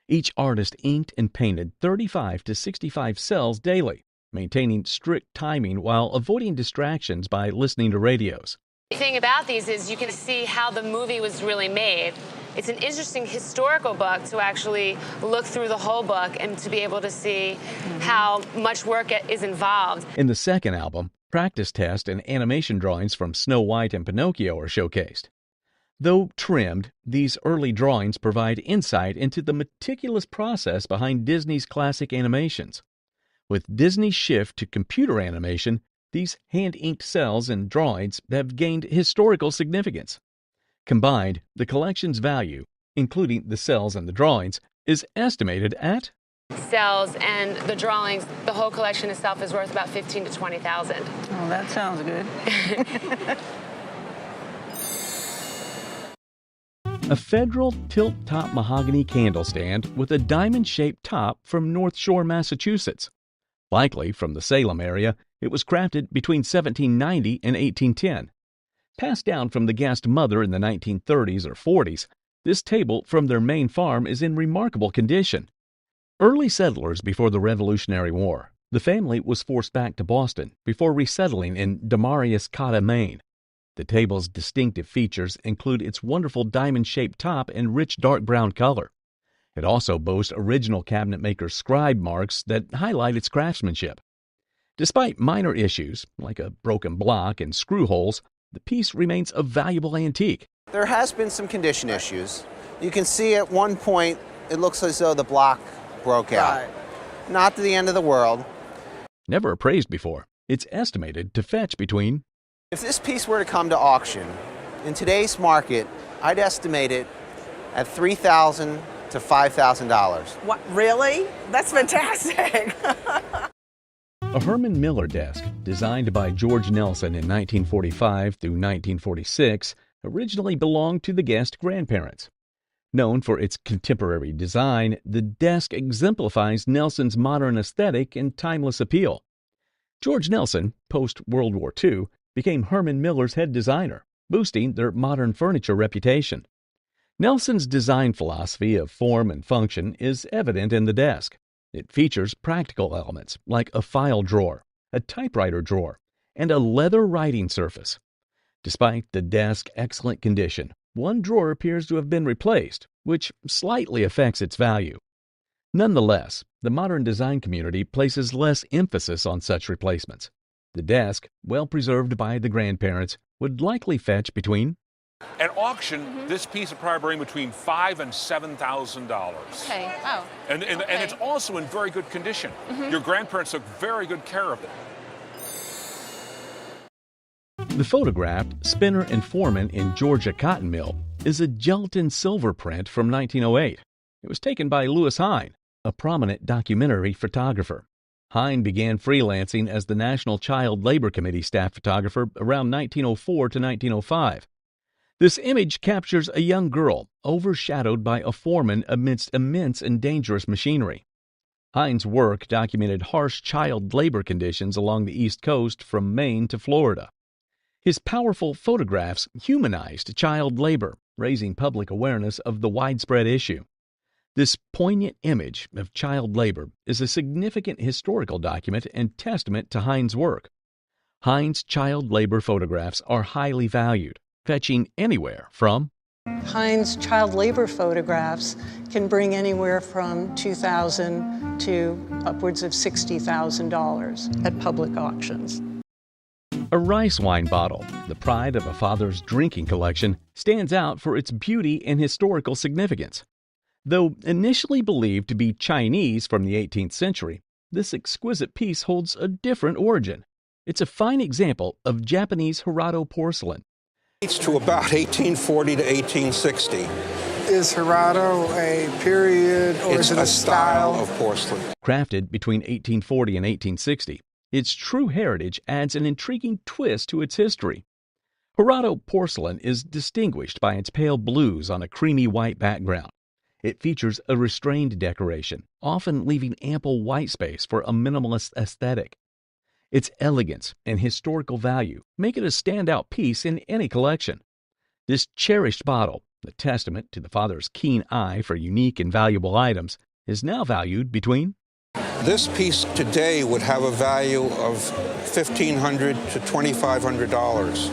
Each artist inked and painted 35 to 65 cells daily, maintaining strict timing while avoiding distractions by listening to radios. The thing about these is you can see how the movie was really made. It's an interesting historical book to actually look through the whole book and to be able to see how much work is involved. In the second album, practice tests and animation drawings from Snow White and Pinocchio are showcased. Though trimmed, these early drawings provide insight into the meticulous process behind Disney's classic animations. With Disney's shift to computer animation, these hand-inked cells and drawings have gained historical significance. Combined, the collection's value, including the cells and the drawings, is estimated at Cells and the drawings, the whole collection itself is worth about $15,000 to $20,000. Oh, that sounds good. a federal tilt-top mahogany candle stand with a diamond-shaped top from North Shore, Massachusetts. Likely from the Salem area, it was crafted between 1790 and 1810. Passed down from the guest mother in the 1930s or 40s, this table from their main farm is in remarkable condition. Early settlers before the Revolutionary War, the family was forced back to Boston before resettling in Demarius-Cotta, Maine. The table's distinctive features include its wonderful diamond-shaped top and rich dark brown color. It also boasts original cabinet maker's scribe marks that highlight its craftsmanship. Despite minor issues, like a broken block and screw holes, the piece remains a valuable antique. There has been some condition issues. You can see at one point it looks as though the block broke out. Not to the end of the world. Never appraised before, it's estimated to fetch between If this piece were to come to auction, in today's market, I'd estimate it at $3,000 to $5,000. What, really? That's fantastic. A Herman Miller desk, designed by George Nelson in 1945 through 1946, originally belonged to the guest grandparents. Known for its contemporary design, the desk exemplifies Nelson's modern aesthetic and timeless appeal. George Nelson, post-World War II, became Herman Miller's head designer, boosting their modern furniture reputation. Nelson's design philosophy of form and function is evident in the desk. It features practical elements like a file drawer, a typewriter drawer, and a leather writing surface. Despite the desk's excellent condition, one drawer appears to have been replaced, which slightly affects its value. Nonetheless, the modern design community places less emphasis on such replacements. The desk, well preserved by the grandparents, would likely fetch between At auction, this piece would probably bring between $5,000 and $7,000. Okay. Oh. And it's also in very good condition. Your grandparents took very good care of it. The photographed Spinner and Foreman in Georgia Cotton Mill is a gelatin silver print from 1908. It was taken by Louis Hine, a prominent documentary photographer. Hine began freelancing as the National Child Labor Committee staff photographer around 1904 to 1905. This image captures a young girl overshadowed by a foreman amidst immense and dangerous machinery. Hine's work documented harsh child labor conditions along the East Coast from Maine to Florida. His powerful photographs humanized child labor, raising public awareness of the widespread issue. This poignant image of child labor is a significant historical document and testament to Hine's work. Hine's child labor photographs are highly valued, fetching anywhere from Hine's child labor photographs can bring anywhere from $2,000 to upwards of $60,000 at public auctions. A rice wine bottle, the pride of a father's drinking collection, stands out for its beauty and historical significance. Though initially believed to be Chinese from the 18th century, this exquisite piece holds a different origin. It's a fine example of Japanese Herado porcelain. It's to about 1840 to 1860. Is Herado a period or is it a style of porcelain? Crafted between 1840 and 1860, its true heritage adds an intriguing twist to its history. Herado porcelain is distinguished by its pale blues on a creamy white background. It features a restrained decoration, often leaving ample white space for a minimalist aesthetic. Its elegance and historical value make it a standout piece in any collection. This cherished bottle, a testament to the father's keen eye for unique and valuable items, is now valued between This piece today would have a value of $1,500 to $2,500.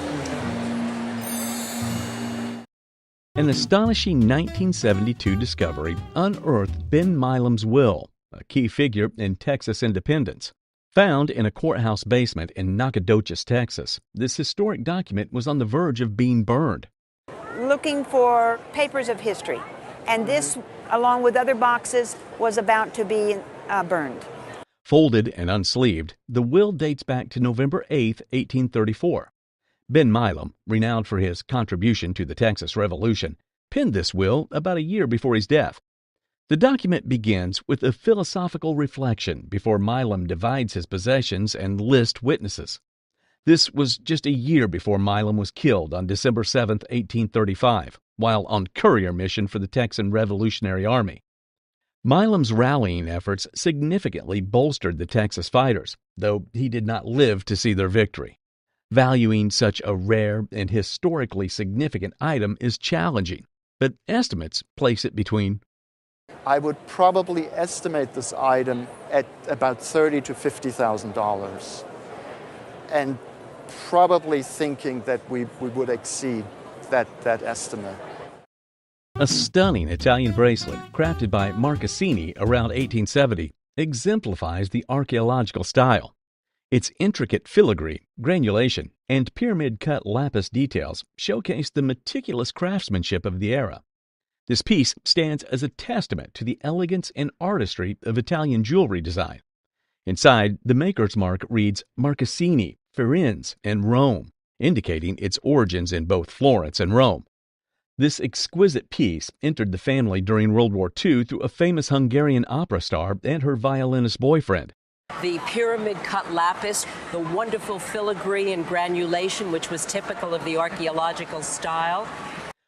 An astonishing 1972 discovery unearthed Ben Milam's will, a key figure in Texas independence. Found in a courthouse basement in Nacogdoches, Texas, this historic document was on the verge of being burned. Looking for papers of history, and this, along with other boxes, was about to be burned. Folded and unsleeved, the will dates back to November 8, 1834. Ben Milam, renowned for his contribution to the Texas Revolution, penned this will about a year before his death. The document begins with a philosophical reflection before Milam divides his possessions and lists witnesses. This was just a year before Milam was killed on December 7, 1835, while on courier mission for the Texan Revolutionary Army. Milam's rallying efforts significantly bolstered the Texas fighters, though he did not live to see their victory. Valuing such a rare and historically significant item is challenging, but estimates place it between I would probably estimate this item at about $30,000 to $50,000, and probably thinking that we would exceed that estimate. A stunning Italian bracelet crafted by Marcassini around 1870 exemplifies the archaeological style. Its intricate filigree, granulation, and pyramid-cut lapis details showcase the meticulous craftsmanship of the era. This piece stands as a testament to the elegance and artistry of Italian jewelry design. Inside, the maker's mark reads Marcassini, Firenze, and Rome, indicating its origins in both Florence and Rome. This exquisite piece entered the family during World War II through a famous Hungarian opera star and her violinist boyfriend. The pyramid-cut lapis, the wonderful filigree and granulation, which was typical of the archaeological style.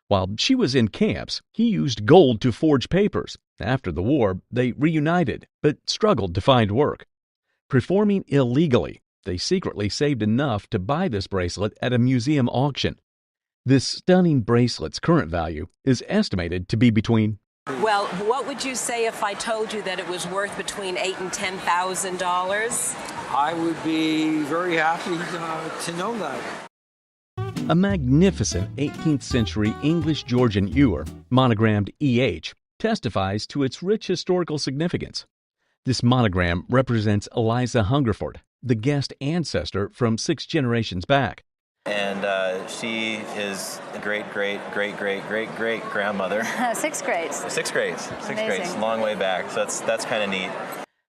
While she was in camps, he used gold to forge papers. After the war, they reunited, but struggled to find work. Performing illegally, they secretly saved enough to buy this bracelet at a museum auction. This stunning bracelet's current value is estimated to be between Well, what would you say if I told you that it was worth between $8,000 and $10,000? I would be very happy to know that. a magnificent 18th century English Georgian ewer, monogrammed EH, testifies to its rich historical significance. This monogram represents Eliza Hungerford, the guest ancestor from 6 generations back. And she is a great-great-great-great-great-great-grandmother. 6 grades. 6 grades. 6 grades. Long way back. So that's kind of neat.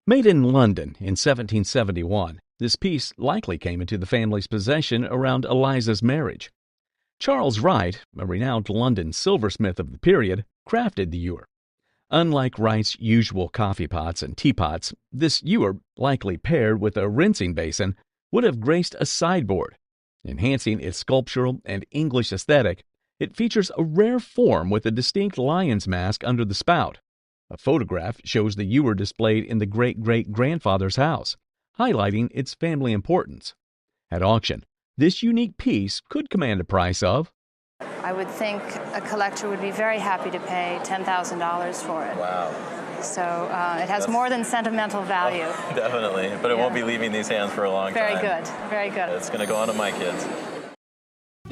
Made in London in 1771, this piece likely came into the family's possession around Eliza's marriage. Charles Wright, a renowned London silversmith of the period, crafted the ewer. Unlike Wright's usual coffee pots and teapots, this ewer, likely paired with a rinsing basin, would have graced a sideboard. Enhancing its sculptural and English aesthetic, it features a rare form with a distinct lion's mask under the spout. A photograph shows the ewer displayed in the great-great-grandfather's house, highlighting its family importance. At auction, this unique piece could command a price of I would think a collector would be very happy to pay $10,000 for it. Wow. So it has more than sentimental value. Oh, definitely, but it won't be leaving these hands for a long time. Very good, very good. It's going to go on to my kids.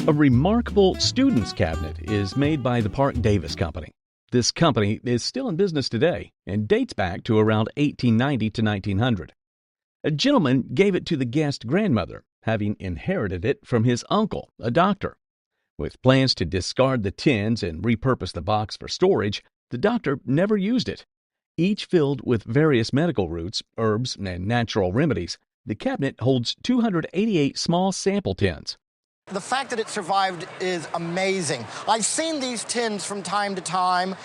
A remarkable student's cabinet is made by the Parke-Davis Company. This company is still in business today and dates back to around 1890 to 1900. A gentleman gave it to the guest grandmother, having inherited it from his uncle, a doctor. With plans to discard the tins and repurpose the box for storage, the doctor never used it. Each filled with various medical roots, herbs, and natural remedies, the cabinet holds 288 small sample tins. The fact that it survived is amazing. I've seen these tins from time to time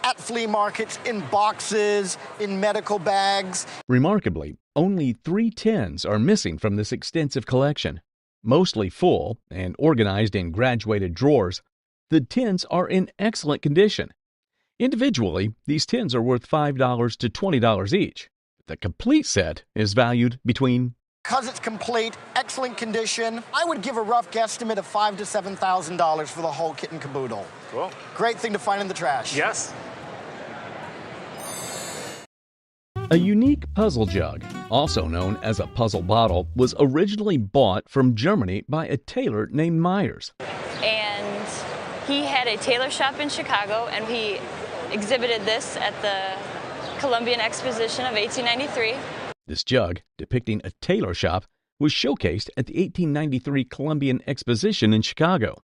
at flea markets, in boxes, in medical bags. Remarkably, only 3 tins are missing from this extensive collection. Mostly full and organized in graduated drawers, the tins are in excellent condition. Individually, these tins are worth $5 to $20 each. The complete set is valued between... Because it's complete, excellent condition, I would give a rough guesstimate of $5,000 to $7,000 for the whole kit and caboodle. Cool. Great thing to find in the trash. Yes. A unique puzzle jug, also known as a puzzle bottle, was originally bought from Germany by a tailor named Myers. And he had a tailor shop in Chicago, and he exhibited this at the Columbian Exposition of 1893. This jug, depicting a tailor shop, was showcased at the 1893 Columbian Exposition in Chicago.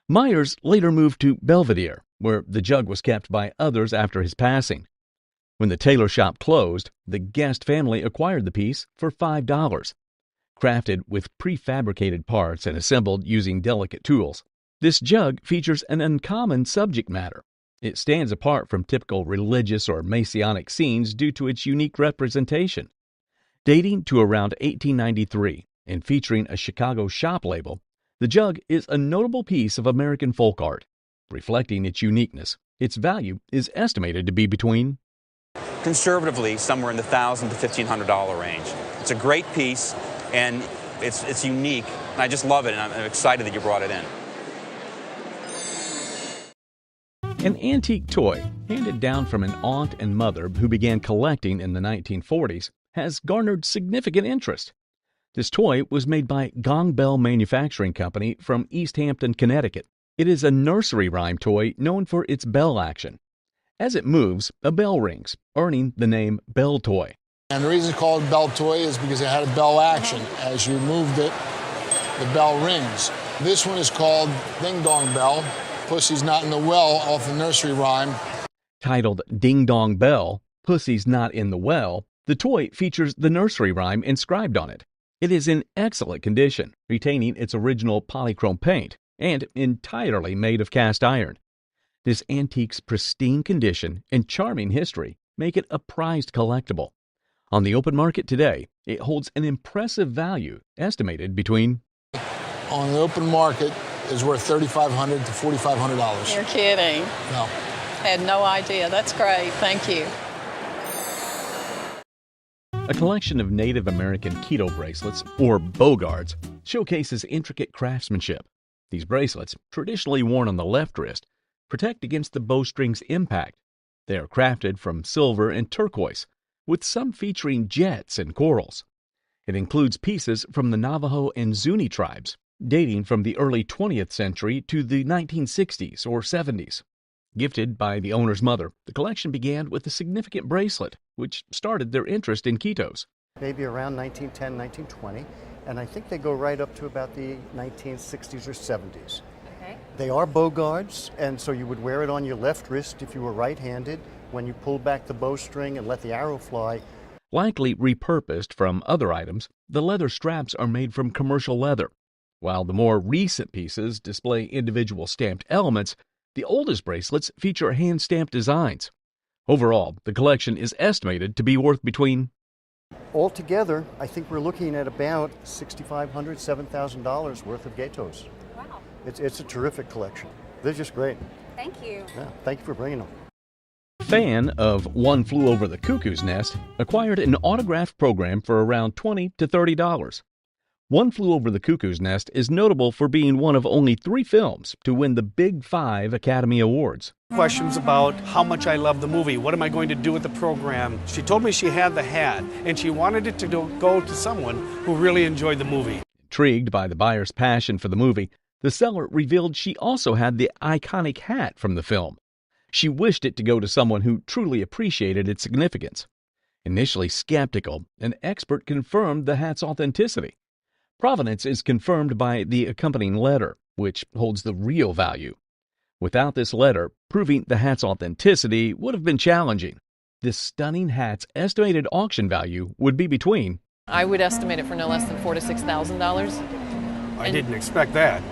Myers later moved to Belvedere, where the jug was kept by others after his passing. When the tailor shop closed, the Guest family acquired the piece for $5. Crafted with prefabricated parts and assembled using delicate tools, this jug features an uncommon subject matter. It stands apart from typical religious or Masonic scenes due to its unique representation. Dating to around 1893 and featuring a Chicago shop label, the jug is a notable piece of American folk art. Reflecting its uniqueness, its value is estimated to be between... conservatively, somewhere in the $1,000 to $1,500 range. It's a great piece, and it's unique, and I just love it, and I'm excited that you brought it in. An antique toy, handed down from an aunt and mother who began collecting in the 1940s, has garnered significant interest. This toy was made by Gong Bell Manufacturing Company from East Hampton, Connecticut. It is a nursery rhyme toy known for its bell action. As it moves, a bell rings, earning the name Bell Toy. And the reason it's called Bell Toy is because it had a bell action. As you moved it, the bell rings. This one is called Ding Dong Bell. Pussy's Not in the Well, off the nursery rhyme. Titled Ding Dong Bell, Pussy's Not in the Well, the toy features the nursery rhyme inscribed on it. It is in excellent condition, retaining its original polychrome paint, and entirely made of cast iron. This antique's pristine condition and charming history make it a prized collectible. On the open market today, it holds an impressive value, estimated between... On the open market is worth $3,500 to $4,500. You're kidding. No. Had no idea. That's great. Thank you. A collection of Native American keto bracelets, or bogards, showcases intricate craftsmanship. These bracelets, traditionally worn on the left wrist, protect against the bowstring's impact. They are crafted from silver and turquoise, with some featuring jets and corals. It includes pieces from the Navajo and Zuni tribes, dating from the early 20th century to the 1960s or 70s. Gifted by the owner's mother, the collection began with a significant bracelet, which started their interest in ketos. Maybe around 1910, 1920, and I think they go right up to about the 1960s or 70s. They are bogards, and so you would wear it on your left wrist if you were right-handed. When you pull back the bowstring and let the arrow fly. Likely repurposed from other items, the leather straps are made from commercial leather. While the more recent pieces display individual stamped elements, the oldest bracelets feature hand-stamped designs. Overall, the collection is estimated to be worth between... Altogether, I think we're looking at about $6,500, $7,000 worth of Gatos. Wow. It's a terrific collection. They're just great. Thank you. Yeah, thank you for bringing them. Fan of One Flew Over the Cuckoo's Nest acquired an autographed program for around $20 to $30. One Flew Over the Cuckoo's Nest is notable for being one of only 3 films to win the Big 5 Academy Awards. Questions about how much I love the movie. What am I going to do with the program? She told me she had the hat, and she wanted it to go to someone who really enjoyed the movie. Intrigued by the buyer's passion for the movie, The seller revealed she also had the iconic hat from the film. She wished it to go to someone who truly appreciated its significance. Initially skeptical, an expert confirmed the hat's authenticity. Provenance is confirmed by the accompanying letter, which holds the real value. Without this letter, proving the hat's authenticity would have been challenging. This stunning hat's estimated auction value would be between I would estimate it for no less than $4,000 to $6,000. I didn't expect that.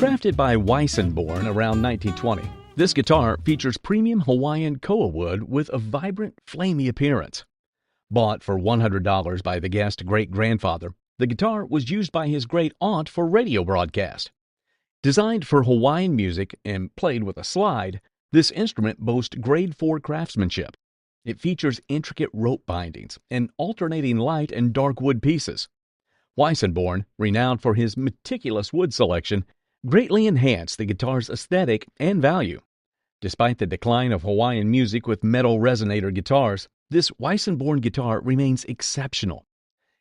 Crafted by Weissenborn around 1920, this guitar features premium Hawaiian koa wood with a vibrant, flamey appearance. Bought for $100 by the guest's great-grandfather, the guitar was used by his great-aunt for radio broadcast. Designed for Hawaiian music and played with a slide, this instrument boasts grade 4 craftsmanship. It features intricate rope bindings and alternating light and dark wood pieces. Weissenborn, renowned for his meticulous wood selection, greatly enhanced the guitar's aesthetic and value. Despite the decline of Hawaiian music with metal resonator guitars, this Weissenborn guitar remains exceptional.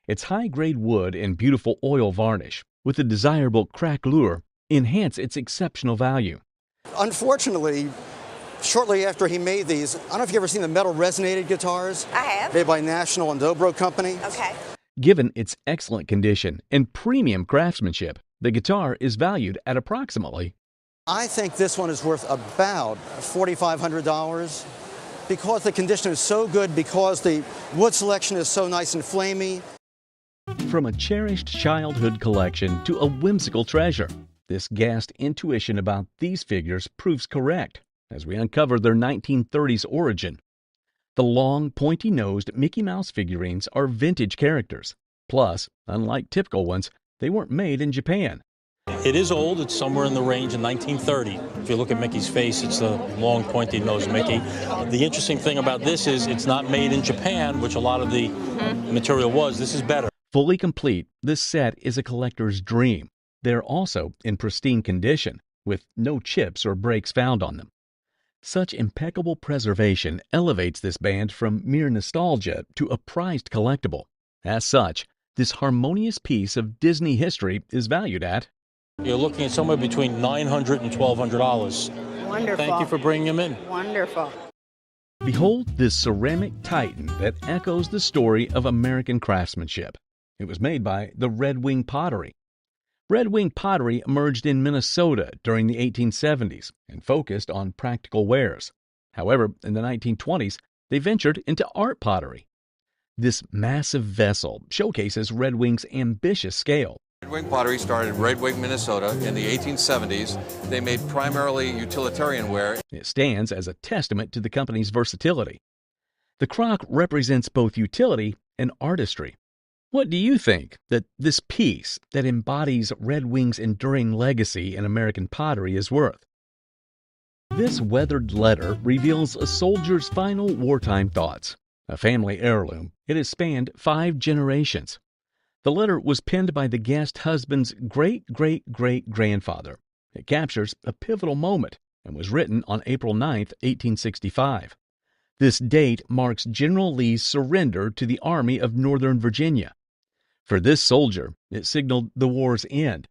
Its high-grade wood and beautiful oil varnish, with a desirable craquelure, enhance its exceptional value. Unfortunately, shortly after he made these, I don't know if you've ever seen the metal resonated guitars. I have. Made by National and Dobro Company. Okay. Given its excellent condition and premium craftsmanship, the guitar is valued at approximately I think this one is worth about $4,500 because the condition is so good, because the wood selection is so nice and flamey. From a cherished childhood collection to a whimsical treasure, this guest intuition about these figures proves correct as we uncover their 1930s origin. The long, pointy-nosed Mickey Mouse figurines are vintage characters. Plus, unlike typical ones, they weren't made in Japan. It is old. It's somewhere in the range in 1930. If you look at Mickey's face, it's a long, pointy-nosed Mickey. The interesting thing about this is it's not made in Japan, which a lot of the material was. This is better. Fully complete, this set is a collector's dream. They're also in pristine condition, with no chips or breaks found on them. Such impeccable preservation elevates this band from mere nostalgia to a prized collectible. As such, this harmonious piece of Disney history is valued at You're looking at somewhere between $900 and $1,200. Wonderful. Thank you for bringing them in. Wonderful. Behold this ceramic titan that echoes the story of American craftsmanship. It was made by the Red Wing Pottery. Red Wing Pottery emerged in Minnesota during the 1870s and focused on practical wares. However, in the 1920s, they ventured into art pottery. This massive vessel showcases Red Wing's ambitious scale. Red Wing Pottery started in Red Wing, Minnesota in the 1870s. They made primarily utilitarian ware. It stands as a testament to the company's versatility. The crock represents both utility and artistry. What do you think that this piece that embodies Red Wing's enduring legacy in American pottery is worth? This weathered letter reveals a soldier's final wartime thoughts. A family heirloom, it has spanned 5 generations. The letter was penned by the guest husband's great-great-great-grandfather. It captures a pivotal moment and was written on April 9, 1865. This date marks General Lee's surrender to the Army of Northern Virginia. For this soldier, it signaled the war's end.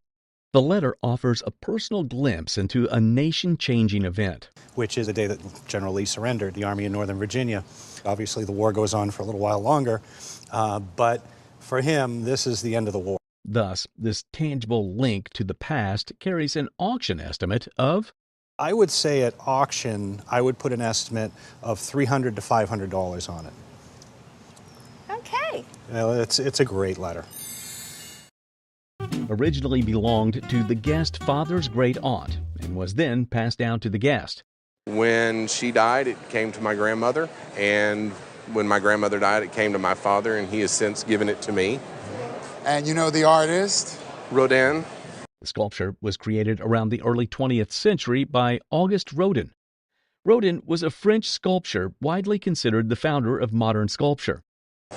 The letter offers a personal glimpse into a nation-changing event. Which is the day that General Lee surrendered, the Army of Northern Virginia. Obviously, the war goes on for a little while longer, but for him, this is the end of the war. Thus, this tangible link to the past carries an auction estimate of? I would say at auction, I would put an estimate of $300 to $500 on it. Okay. Well, it's a great letter. Originally belonged to the guest father's great aunt and was then passed down to the guest. When she died, it came to my grandmother, and when my grandmother died, it came to my father, and he has since given it to me. And you know the artist? Rodin. The sculpture was created around the early 20th century by Auguste Rodin. Rodin was a French sculptor widely considered the founder of modern sculpture.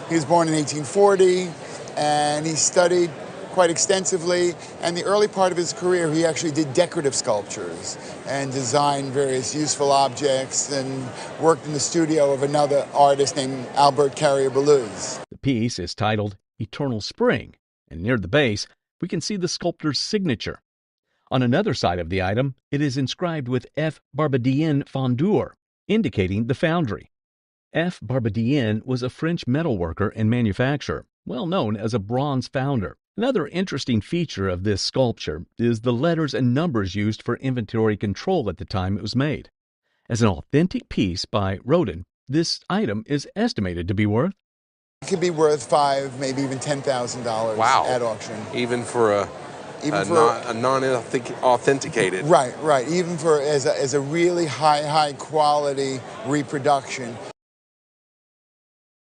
He was born in 1840, and he studied quite extensively, and the early part of his career he actually did decorative sculptures and designed various useful objects and worked in the studio of another artist named Albert Carrier-Belleuse. The piece is titled Eternal Spring, and near the base we can see the sculptor's signature. On another side of the item, it is inscribed with F. Barbedien Fondeur, indicating the foundry. F. Barbedien was a French metalworker and manufacturer, well known as a bronze founder. Another interesting feature of this sculpture is the letters and numbers used for inventory control at the time it was made. As an authentic piece by Rodin, this item is estimated to be worth? It could be worth $5,000, maybe even $10,000 Wow. at auction. Even for a non-authenticated. Right. Even for as a really high quality reproduction,